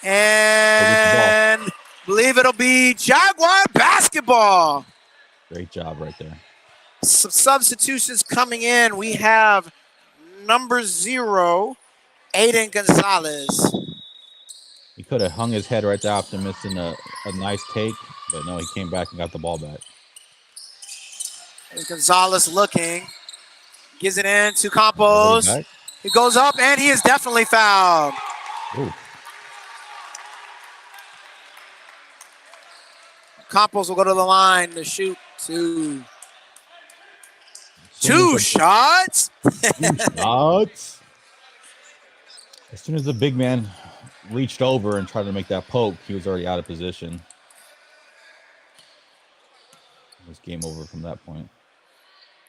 And believe it'll be Jaguar Basketball. Great job right there. Some substitutions coming in. We have number 0, Aiden Gonzalez. He could have hung his head right there after missing a nice take, but no, he came back and got the ball back. And Gonzalez looking. Gives it in to Campos. He goes up, and he is definitely fouled. Ooh. Campos will go to the line to shoot two shots. Shots. As soon as the big man reached over and tried to make that poke, he was already out of position. It was game over from that point.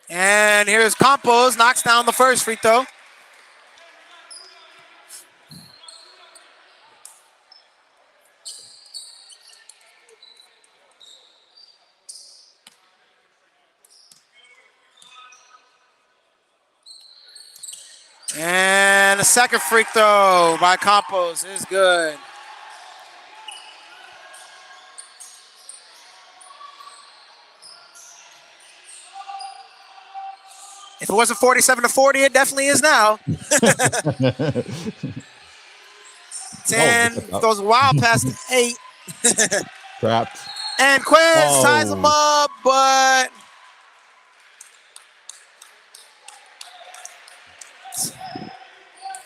And here's Campos, knocks down the first free throw. And the second free throw by Campos is good. If it wasn't 47-40, it definitely is now. 10 throws wild past 8. Trapped. And Quiz ties him up, but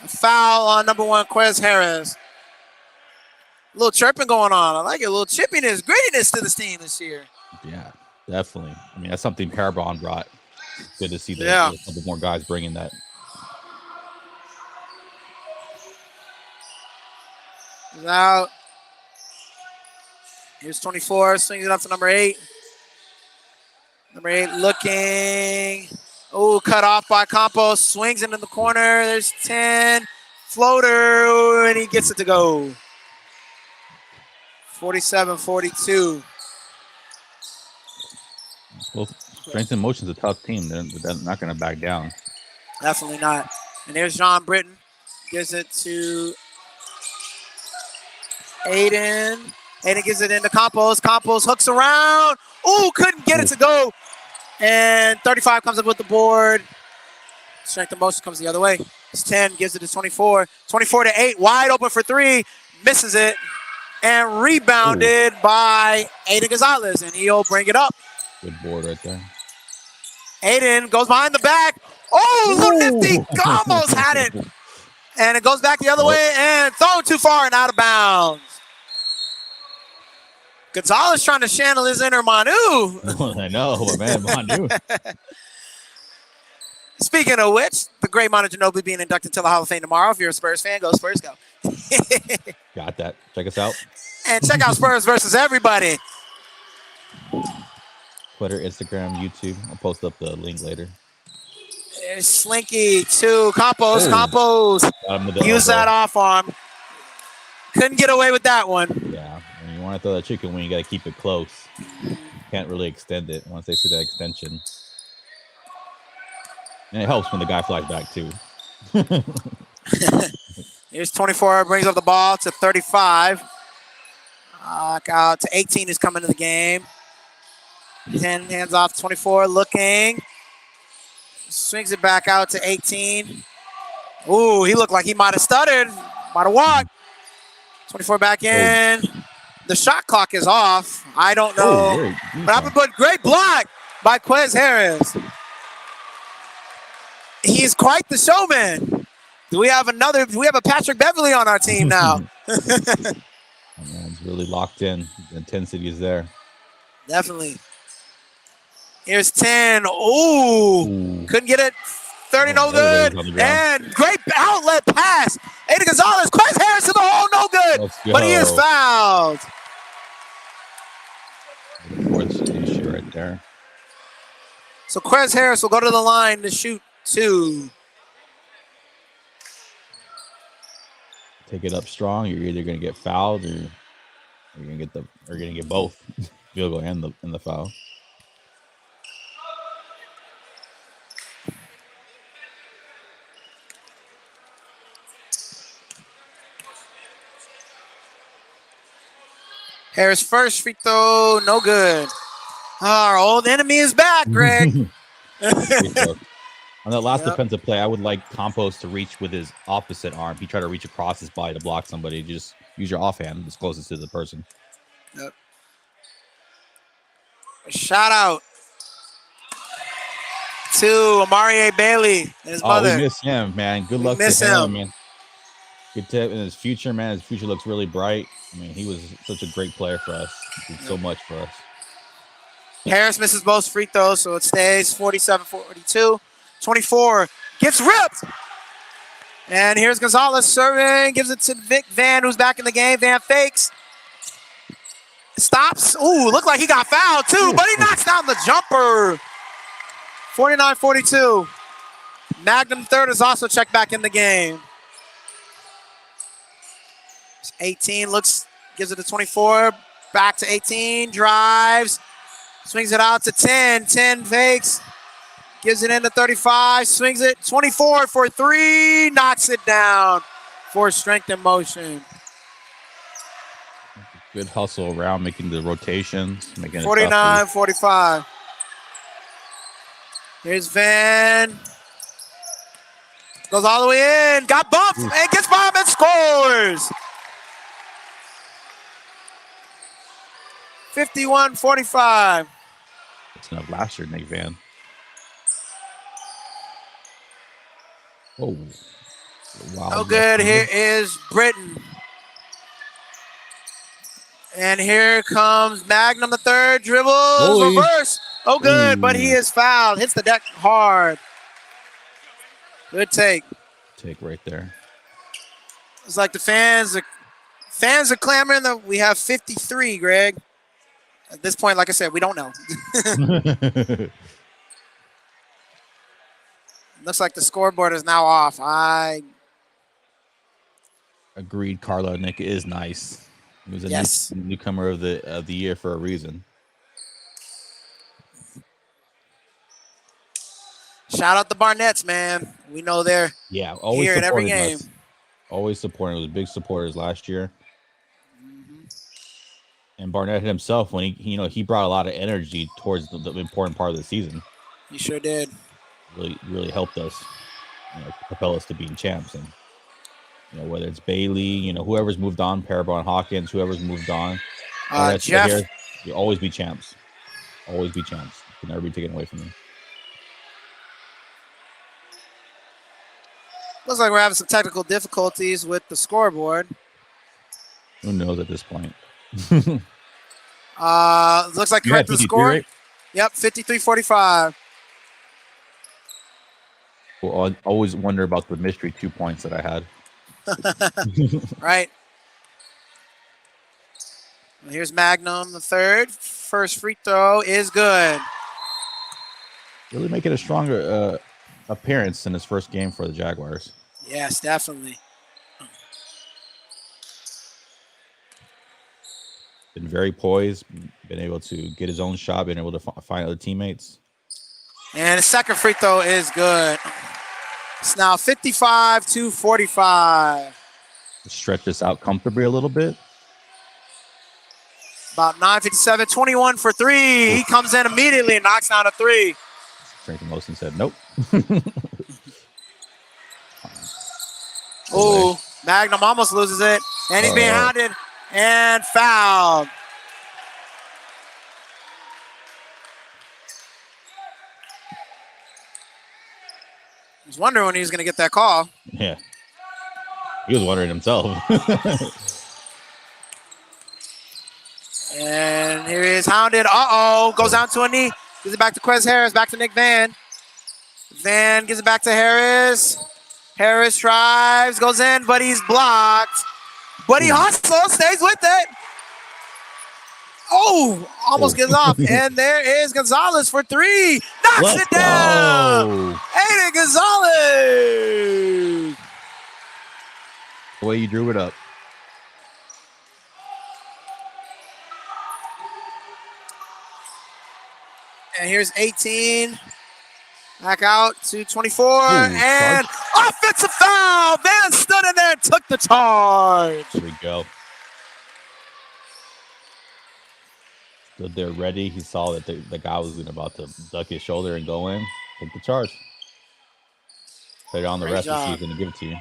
a foul on number 1, Quiz Harris. A little chirping going on. I like it. A little chippiness, grittiness to this team this year. Yeah, definitely. I mean, that's something Parabon brought. Good to see that. Yeah. A couple more guys bringing that. He's out. Here's 24, swings it up to number 8. Number 8 looking. Oh, cut off by Campos. Swings it in the corner. There's 10. Floater, and he gets it to go. 47-42. Both Strength and Motion's a tough team. They're not going to back down. Definitely not. And there's John Britton. Gives it to Aiden. Aiden gives it into Campos. Campos hooks around. Ooh, couldn't get it to go. And 35 comes up with the board. Strength and Motion comes the other way. It's 10, gives it to 24. 24-8, wide open for 3. Misses it. And rebounded by Aiden Gonzalez. And he'll bring it up. Good board right there. Aiden goes behind the back. Oh, little nifty. Almost had it. And it goes back the other way and thrown too far and out of bounds. Gonzalez trying to channel his inner Manu. I know, but man, Manu. Speaking of which, the great Manu Ginobili being inducted to the Hall of Fame tomorrow. If you're a Spurs fan, go Spurs, go. Got that. Check us out. And check out Spurs versus everybody. Twitter, Instagram, YouTube. I'll post up the link later. There's Slinky to Campos. Campos use that off arm. Couldn't get away with that one. Yeah, when you want to throw that chicken wing, you got to keep it close. Can't really extend it once they see that extension. And it helps when the guy flies back too. Here's 24, brings up the ball to 35. Out to 18 is coming to the game. 10 hands off 24, looking. Swings it back out to 18. Ooh, he looked like he might have stuttered. Might have walked. 24 back in. The shot clock is off. I don't know. But great block by Quiz Harris. He's quite the showman. Do we have a Patrick Beverly on our team now? He's really locked in. The intensity is there. Definitely. Here's 10. Ooh. Couldn't get it. 30, no good. And great outlet pass. Aiden Gonzalez. Quiz Harris to the hole, no good. But he is fouled. Fourth issue right there. So Quiz Harris will go to the line to shoot 2. Take it up strong. You're either going to get fouled or you're going to get both field goal and the foul. Harris first free throw, no good. Our old enemy is back, Greg. Free throw. On that last Yep. defensive play, I would like Campos to reach with his opposite arm. He tried to reach across his body to block somebody. Just use your offhand as closest to the person. Yep. Shout out to Amari Bailey and his mother. We miss him, man. Good luck to him, man. Good tip in his future, man. His future looks really bright. I mean, he was such a great player for us. He did so much for us. Harris misses both free throws, so it stays 47-42. 24 gets ripped. And here's Gonzalez serving, gives it to Vic Van, who's back in the game. Van fakes. Stops. Ooh, looked like he got fouled too, but he knocks down the jumper. 49-42. Magnum third is also checked back in the game. 18 gives it to 24. Back to 18, drives. Swings it out to 10. 10 fakes. Gives it into 35. Swings it. 24 for 3. Knocks it down for strength and motion. Good hustle around, making the rotations. 49-45. Here's Van. Goes all the way in. Got bumped and gets by him and scores. 51-45. It's enough last year, Nick Van. Oh, wow. Oh, good. Here is Britton. And here comes Magnum the third. Dribbles, reverse. Oh, good, but he is fouled. Hits the deck hard. Good take. Take right there. It's like the fans are clamoring that we have 53, Greg. At this point, like I said, we don't know. Looks like the scoreboard is now off. Agreed. Carlo Nick is nice. He was a newcomer of the year for a reason. Shout out the Barnetts, man. We know they're always here in every game. Us. Always supporting. It was big supporters last year. And Barnett himself, when he brought a lot of energy towards the important part of the season. He sure did. Really helped us, propel us to being champs. And whether it's Bailey, whoever's moved on, Parabon Hawkins, whoever's moved on, Jeff, you'll always be champs. Always be champs. Can never be taken away from you. Looks like we're having some technical difficulties with the scoreboard. Who knows at this point? Looks like correct the score. Right? Yep, 53-45. Well, I always wonder about the mystery 2 points that I had. Right. Well, here's Magnum the third. First free throw is good. Really making a stronger appearance in his first game for the Jaguars. Yes, definitely. Been very poised, been able to get his own shot, been able to find other teammates. And the second free throw is good. It's now 55-45. Stretch this out comfortably a little bit. About 9:57, 21 for 3. He comes in immediately and knocks down a 3. Strength and motion said nope. Oh, Magnum almost loses it. And he's being hounded and fouled. I was wondering when he was going to get that call. Yeah. He was wondering himself. And here he is hounded. Uh-oh. Goes down to a knee. Gives it back to Quez Harris. Back to Nick Van. Van gives it back to Harris. Harris drives. Goes in, but he's blocked. But he hustles. Stays with it. Oh, almost gets off. And there is Gonzalez for 3. Knocks it down. Aiden Gonzalez. The way you drew it up. And here's 18. Back out to 24. And offensive foul. Van stood in there and took the charge. There we go. Stood there ready. He saw that the guy was about to duck his shoulder and go in. Take the charge. Put it on the Great rest of the job. season and give it to you.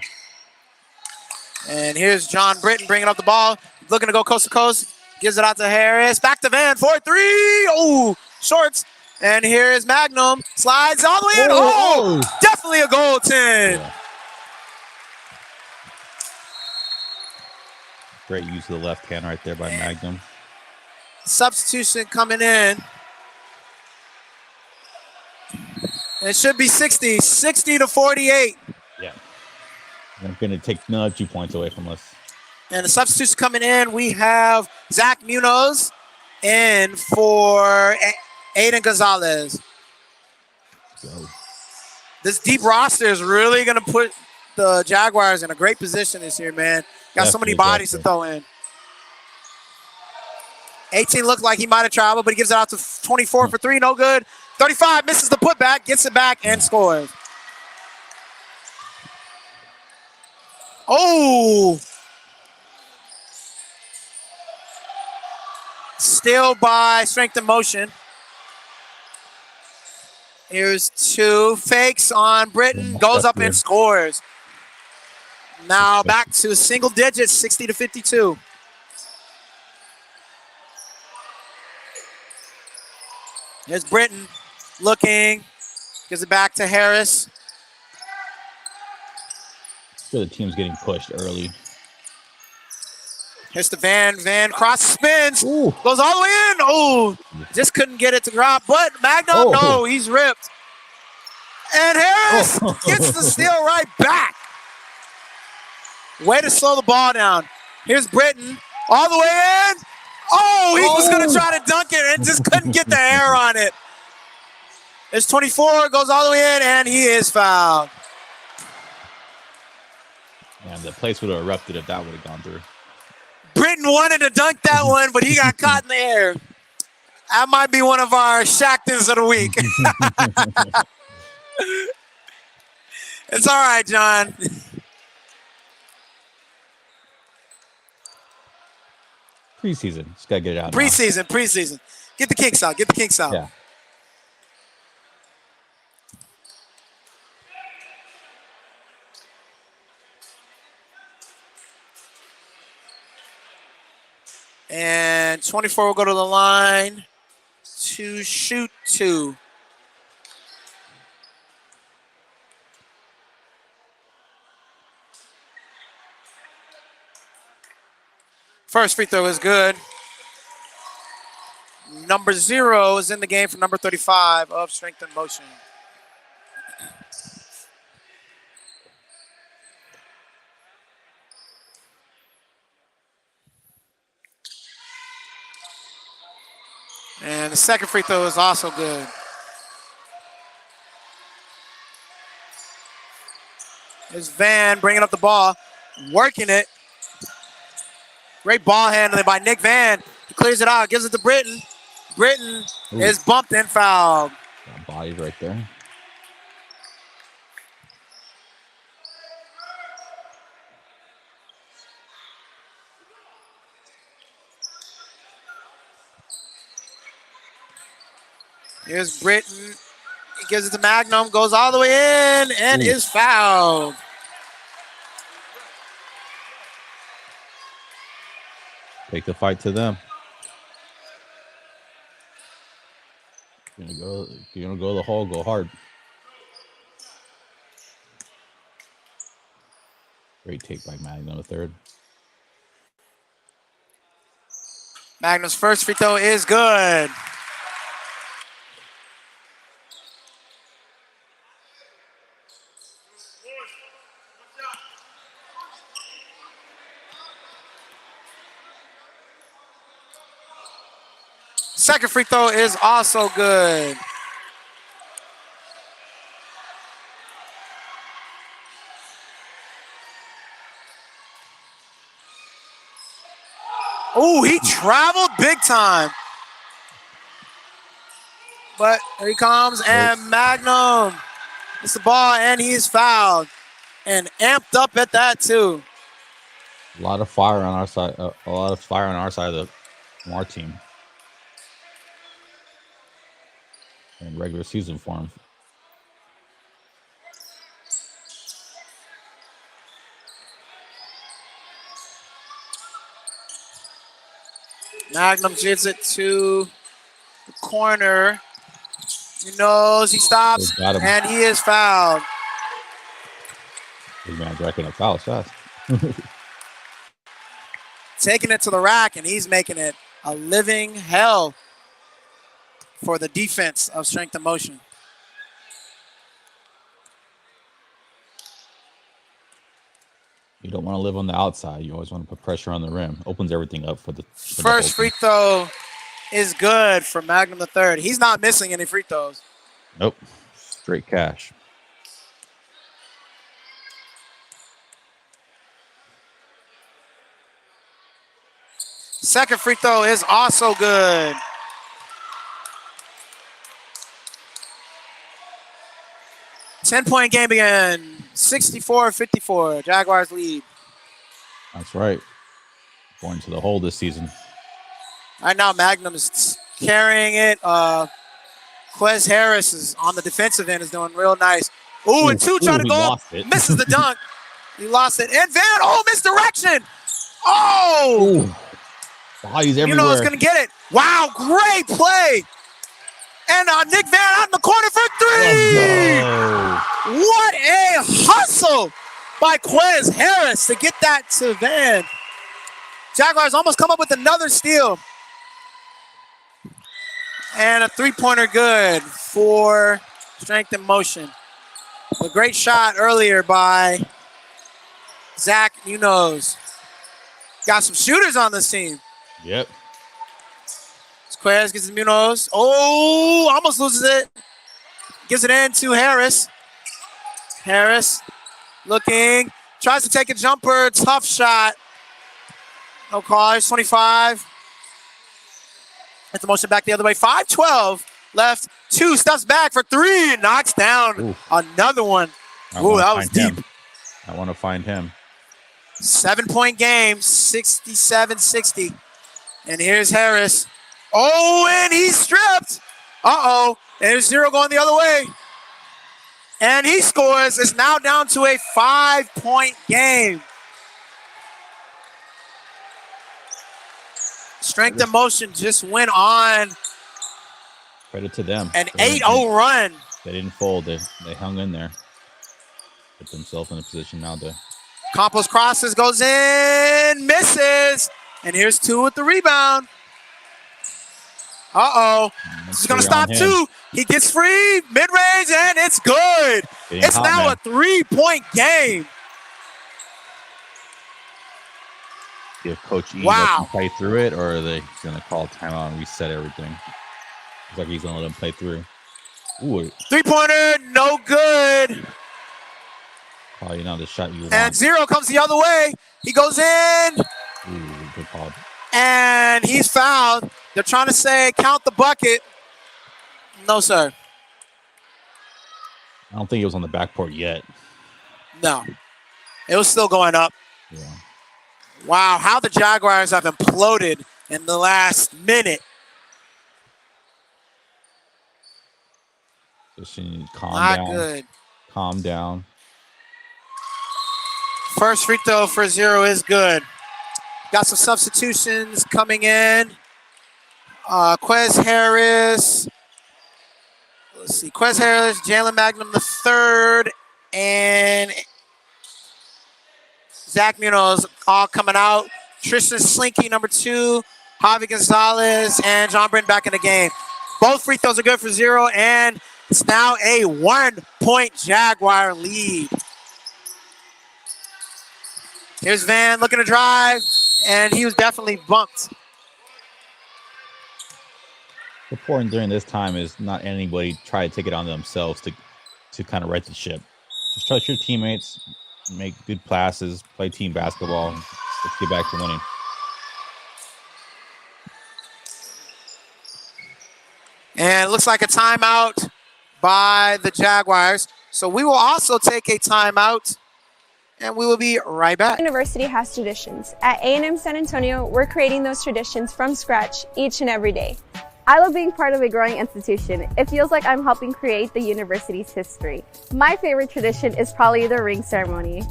And here's John Britton bringing up the ball, looking to go coast to coast. Gives it out to Harris. Back to Van for 3. Oh, shorts. And here is Magnum. Slides all the way in. Oh, definitely a goaltend. Yeah. Great use of the left hand right there by Magnum. Substitution coming in. It should be 60 to 48. Yeah. They're going to take another 2 points away from us. And the substitution coming in, we have Zach Munoz in for Aiden Gonzalez. Go. This deep roster is really going to put the Jaguars in a great position this year, man. Got so many bodies to throw in. 18 looked like he might have traveled, but he gives it out to 24 for 3. No good. 35 misses the putback, gets it back, and scores. Oh! Still by strength and motion. Here's 2 fakes on Britton. Goes up and scores. Now back to single digits, 60 to 52. Here's Britton looking. Gives it back to Harris. Sure, the team's getting pushed early. Here's the Van cross spins. Ooh. Goes all the way in. Oh, just couldn't get it to drop. But Magnum, no, he's ripped. And Harris gets the steal right back. Way to slow the ball down. Here's Britton all the way in. Oh, he was going to try to dunk it and just couldn't get the air on it. There's 24, goes all the way in, and he is fouled. And the place would have erupted if that would have gone through. Britton wanted to dunk that one, but he got caught in the air. That might be one of our Shacktons of the week. It's all right, John. Preseason. Just got to get it out. Preseason. Get the kinks out. Yeah. And 24 will go to the line to shoot 2. First free throw is good. Number 0 is in the game for number 35 of Strength and Motion. And the second free throw is also good. There's Van bringing up the ball, working it. Great ball handling by Nick Van. He clears it out, gives it to Britton. Britton is bumped and fouled. Got bodies right there. Here's Britton. He gives it to Magnum, goes all the way in, and is fouled. Take the fight to them. If you're gonna go the hole, go hard. Great take by Magnum the third. Magnum's first free throw is good. Second free throw is also good. Oh, he traveled big time. But here he comes, and Magnum gets the ball, and he's fouled. And amped up at that, too. A lot of fire on our side. A lot of fire on our side of our team. in regular season form. Magnum gives it to the corner. He knows, he stops, They got him. and he is fouled. Big man's racking up fouls fast. Taking it to the rack, and he's making it a living hell for the defense of Strength and Motion. You don't want to live on the outside. You always want to put pressure on the rim. Opens everything up for the First free throw is good for Magnum III. He's not missing any free throws. Nope. Straight cash. Second free throw is also good. Ten-point game again. 64-54. Jaguars lead. That's right. Going to the hole this season. Right now, Magnum is carrying it. Quez Harris is on the defensive end, is doing real nice. Ooh, and two trying to go up. Misses the dunk. He lost it. And Van, misdirection. Oh! Ooh. He's everywhere. You know, it's going to get it. Wow, great play. And Nick Van out in the corner for three. What a hustle by Quez Harris to get that to Van. Jaguars almost come up with another steal. And a three-pointer good for Strength and Motion. A great shot earlier by Zach Munoz. Got some shooters on this team. Yep. Quez gets Munoz. Oh, almost loses it. Gives it in to Harris. Harris looking. Tries to take a jumper. Tough shot. No call. 25. Gets the motion back the other way. 5-12 left. Two steps back for three. Knocks down another one. Ooh, that was deep. I want to find him. 7-point game. 67-60. And here's Harris. Oh, and he's stripped. Uh-oh. There's zero going the other way. And he scores. It's now down to a 5-point game. Strength and Motion just went on Credit to them. an 8-0 run. They didn't fold. They hung in there. Put themselves in a position now to. Campos crosses, goes in, misses. And here's two with the rebound. Uh-oh. This is going to stop two. He gets free, mid-range, and it's good. It's now a 3-point game. If Coach E lets them play through it, or are they going to call timeout and reset everything? Looks like he's going to let them play through. Ooh. Three-pointer, no good. Probably not the shot you want. And zero comes the other way. He goes in. Ooh, good call. And he's fouled. They're trying to say count the bucket. No, sir. I don't think it was on the backcourt yet. No. It was still going up. Yeah. Wow, how the Jaguars have imploded in the last minute. Just need to calm Not down. good. Calm down. First free throw for zero is good. Got some substitutions coming in. Quez Harris. Let's see. Quez Harris, Jalen Magnum III, and Zach Munoz all coming out. Tristan Slinky, number 2. Javi Gonzalez, and John Britton back in the game. Both free throws are good for zero, and it's now a 1-point Jaguar lead. Here's Van looking to drive, and he was definitely bumped. Important during this time is not anybody try to take it on themselves to kind of right the ship. Just trust your teammates, make good passes, play team basketball. Let's get back to winning. And it looks like a timeout by the Jaguars. So we will also take a timeout, and we will be right back. University has traditions. At A&M San Antonio, we're creating those traditions from scratch each and every day. I love being part of a growing institution. It feels like I'm helping create the university's history. My favorite tradition is probably the ring ceremony.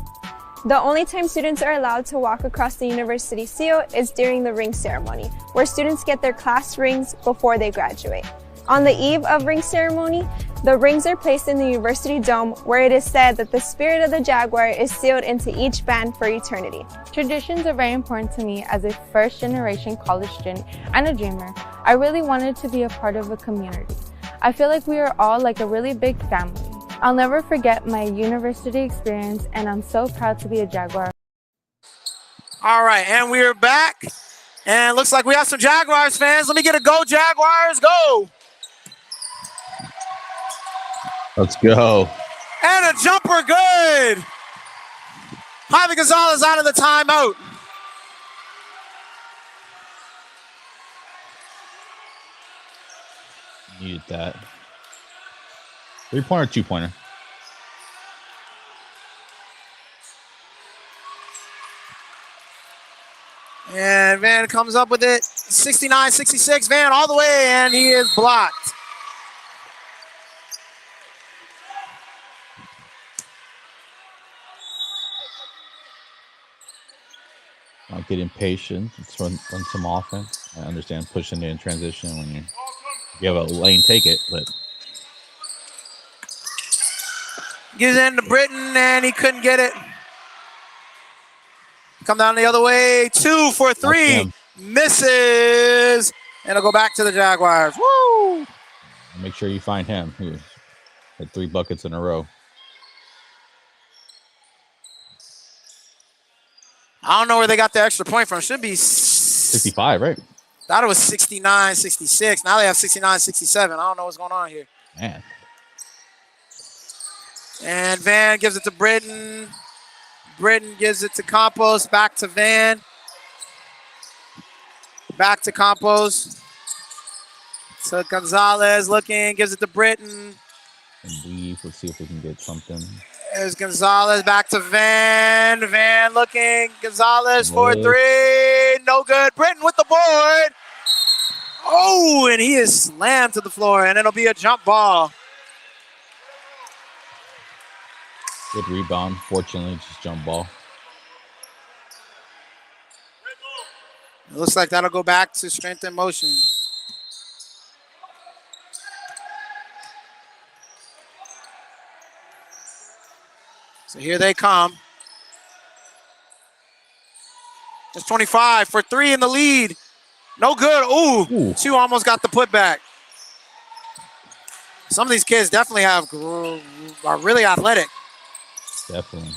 The only time students are allowed to walk across the university seal is during the ring ceremony, where students get their class rings before they graduate. On the eve of ring ceremony, the rings are placed in the university dome, where it is said that the spirit of the Jaguar is sealed into each band for eternity. Traditions are very important to me as a first-generation college student and a dreamer. I really wanted to be a part of a community. I feel like we are all like a really big family. I'll never forget my university experience, and I'm so proud to be a Jaguar. All right, and we're back. And looks like we have some Jaguars fans. Let me get a go, Jaguars, go! Let's go. And a jumper, good! Javi Gonzalez out of the timeout. Needed that. 3-pointer, 2-pointer. And Van comes up with it. 69-66, Van all the way, and he is blocked. Not get impatient. Let's run some offense. I understand pushing it in transition when you have a lane, take it, but Gives in to Britton, and he couldn't get it. Come down the other way. 2 for 3. Misses. And it'll go back to the Jaguars. Woo! make sure you find him. He had 3 buckets in a row. I don't know where they got the extra point from. Should be 65, right? Thought it was 69, 66. Now they have 69, 67. I don't know what's going on here. Man. And Van gives it to Britton. Britton gives it to Campos. Back to Van. Back to Campos. So Gonzalez looking, gives it to Britton. And leave. Let's see if we can get something. There's Gonzalez back to Van. Van looking. Gonzalez for 3. No good. Britton with the board. Oh, and he is slammed to the floor, and it'll be a jump ball. Good rebound. Fortunately, just jump ball. It looks like that'll go back to strength and motion. So here they come. Just 25 for 3 in the lead. No good. Ooh. 2 almost got the putback. Some of these kids definitely are really athletic. Definitely.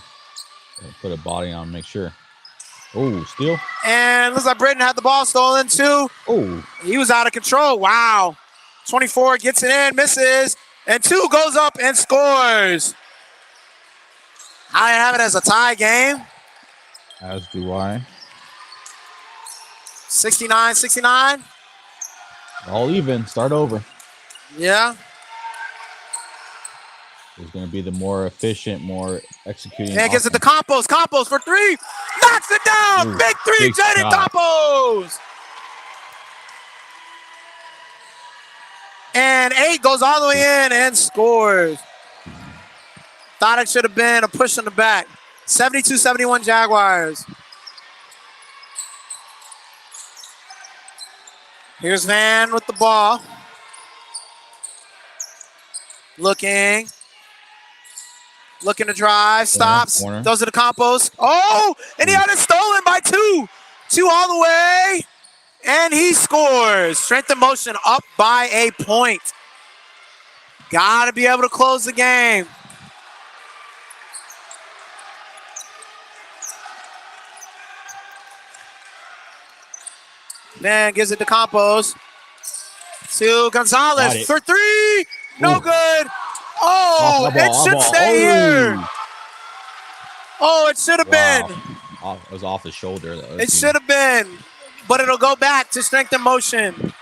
Put a body on, make sure. Oh, steal. And looks like Britton had the ball stolen too. Oh. He was out of control. Wow. 24 gets it in, misses. And 2 goes up and scores. I have it as a tie game. As do I. 69-69. All even. Start over. Yeah. There's going to be the more efficient, more executing. And gets it to Campos. Campos for 3. Knocks it down. Ooh, big 3, Jaden Campos. And 8 goes all the way in and scores. Thought it should have been a push in the back. 72-71 Jaguars. Here's Van with the ball. Looking to drive, stops, throws it to Campos. Oh, and he had it stolen by 2. 2 all the way, and he scores. Strength and motion up by a point. Got to be able to close the game. Van gives it to Campos. To Gonzalez for 3. No good. Oh, it should stay here. Oh, it should have been. It was off the shoulder. It should have been, but it'll go back to strength and motion.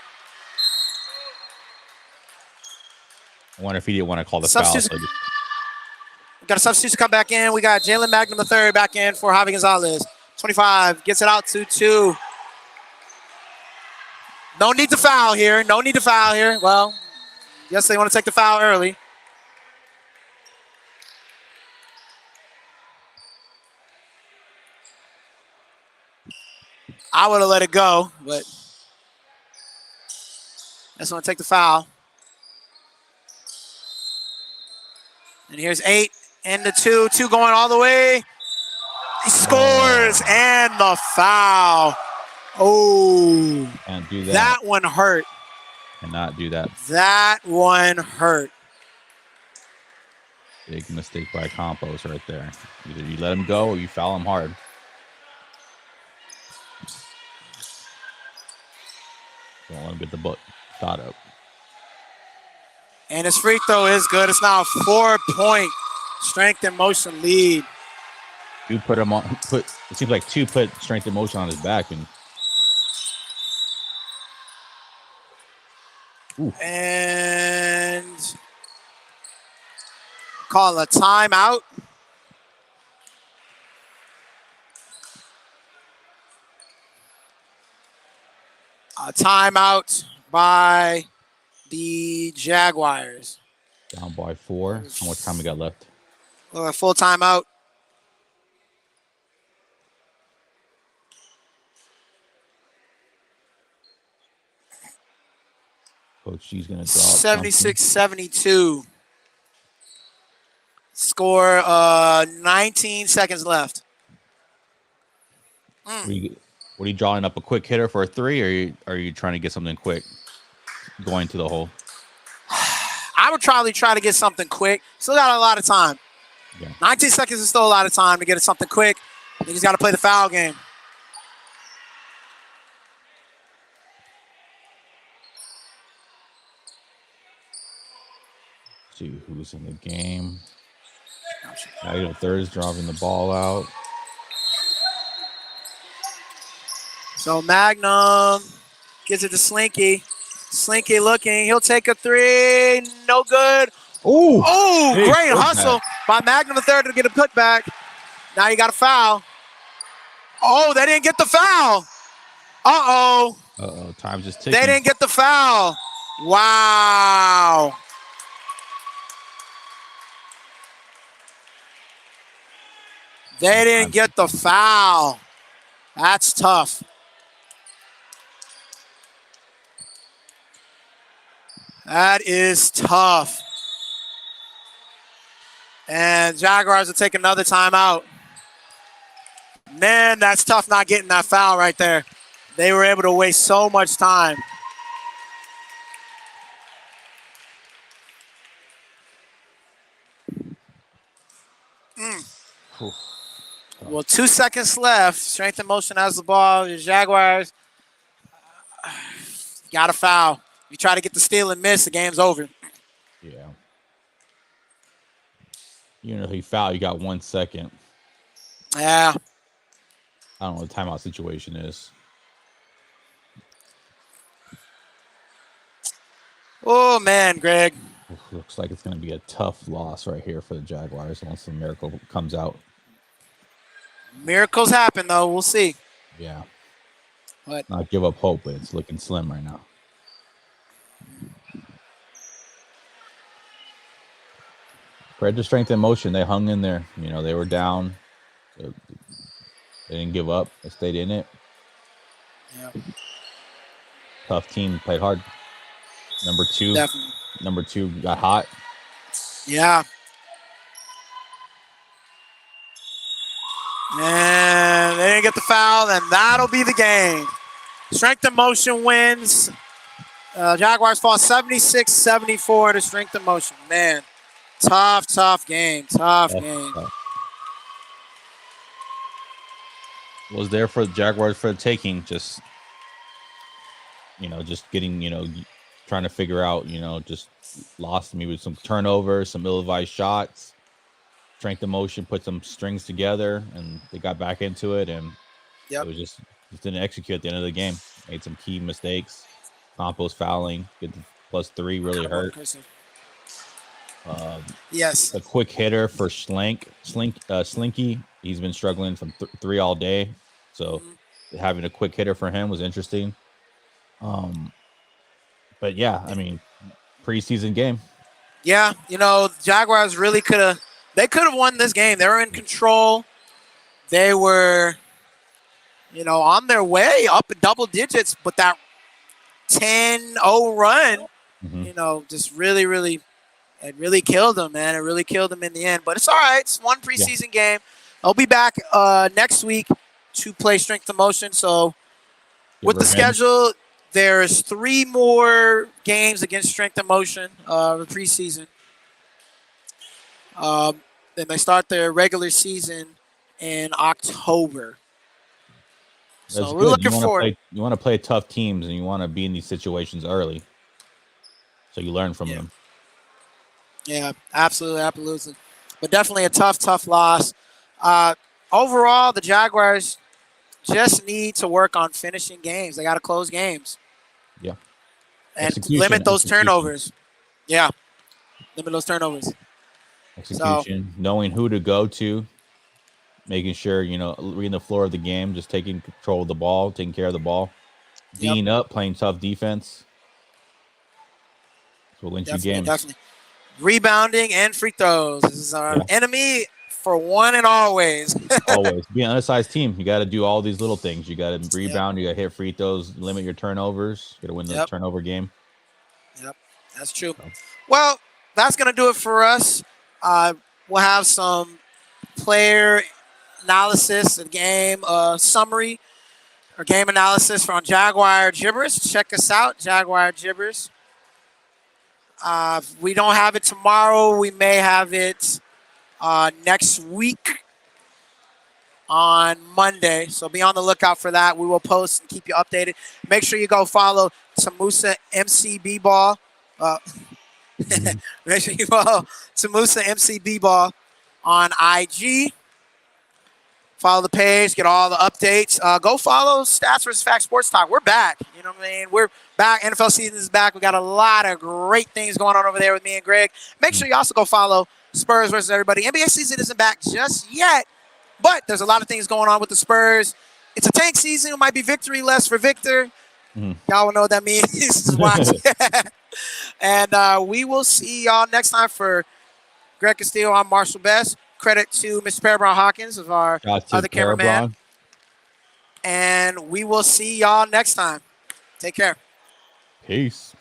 I wonder if he didn't want to call the foul. We got a substitute come back in. We got Jalen Magnum III back in for Javi Gonzalez. 25 gets it out to 2. No need to foul here. No need to foul here. Well, yes, they want to take the foul early. I would have let it go, but just want to take the foul. And here's 8 and the 2. 2 going all the way. He scores and the foul. Oh. Can't do that. That one hurt. Cannot do that. That one hurt. Big mistake by Campos right there. Either you let him go or you foul him hard. Don't let him get the shot up. And his free throw is good. It's now a 4-point strength and motion lead. You put him on. It seems like 2 put strength and motion on his back, and and call a timeout. A timeout by the Jaguars. down by 4. How much time we got left? Full timeout. Coach G's gonna drop 76-72. Score 19 seconds left. What are you drawing up a quick hitter for a 3, or are you trying to get something quick going to the hole? I would probably try to get something quick. Still got a lot of time. Yeah. 19 seconds is still a lot of time to get something quick. You just got to play the foul game. See who's in the game. Now Third's dropping the ball out. So Magnum gives it to Slinky. Slinky looking. He'll take a 3. No good. Oh, great hustle by Magnum III to get a putback. Now you got a foul. Oh, they didn't get the foul. Uh-oh. Uh-oh, time's just ticking. They didn't get the foul. Wow. They didn't get the foul. That's tough. That is tough. And Jaguars will take another timeout. Man, that's tough not getting that foul right there. They were able to waste so much time. Well, 2 seconds left. Strength and motion has the ball. The Jaguars got a foul. You try to get the steal and miss, the game's over. Yeah. You know, he fouled. You got 1 second. Yeah. I don't know what the timeout situation is. Oh, man, Greg. Looks like it's going to be a tough loss right here for the Jaguars once the miracle comes out. Miracles happen, though. We'll see. Yeah. What? Not give up hope, but it's looking slim right now. Credit to strength and motion. They hung in there. You know, they were down. So they didn't give up. They stayed in it. Yeah. Tough team. Played hard. Number 2. Definitely. Number 2 got hot. Yeah. And they didn't get the foul, and that'll be the game. Strength and motion wins. Jaguars fall 76-74 to strength and motion. Man, tough game. Tough game. Was there for the Jaguars for the taking. Just, just getting, trying to figure out, just lost me with some turnovers, some ill-advised shots. Strength and motion put some strings together, and they got back into it, and it was just didn't execute at the end of the game. Made some key mistakes. Campos fouling, get the +3 really hurt. Yes. A quick hitter for Slinky. He's been struggling from 3 all day, so having a quick hitter for him was interesting. But yeah, I mean, preseason game. Yeah, Jaguars really could have won this game. They were in control. They were, on their way up in double digits, but that 10-0 run, just really, really, it really killed them, man. It really killed them in the end. But it's all right. It's one preseason game. I'll be back next week to play Strength of Motion. So with the schedule, there's 3 more games against Strength of Motion the preseason. Then they start their regular season in October. So That's we're good. looking forward. You want to play tough teams, and you want to be in these situations early, so you learn from them. Yeah, absolutely, absolutely. But definitely a tough loss. Overall, the Jaguars just need to work on finishing games. They got to close games. Yeah. And limit those turnovers. Yeah. Limit those turnovers. Execution, knowing who to go to, making sure, reading the floor of the game, just taking control of the ball, taking care of the ball, D'ing up, playing tough defense. That's what wins you games. Definitely. Rebounding and free throws. This is our enemy for one and always. Always. Be an undersized team. You got to do all these little things. You got to rebound. You got to hit free throws, limit your turnovers. You got to win the turnover game. Yep, that's true. Well, that's going to do it for us. We'll have some player analysis and game summary or game analysis from Jaguar Gibbers. Check us out, Jaguar Gibbers. If we don't have it tomorrow, we may have it next week on Monday. So be on the lookout for that. We will post and keep you updated. Make sure you go follow Tamusa MCB Ball. Make sure you follow Tamusa MCB Ball on IG. Follow the page, get all the updates. Go follow Stats vs. Facts Sports Talk. We're back. You know what I mean? We're back. NFL season is back. We got a lot of great things going on over there with me and Greg. Make sure you also go follow Spurs versus everybody. NBA season isn't back just yet, but there's a lot of things going on with the Spurs. It's a tank season. It might be victory less for Victor. Y'all will know what that means. Watch. And we will see y'all next time. For Greg Castillo, I'm Marshall Best. Credit to Mr. Parabron Hawkins of our other cameraman. And we will see y'all next time. Take care. Peace.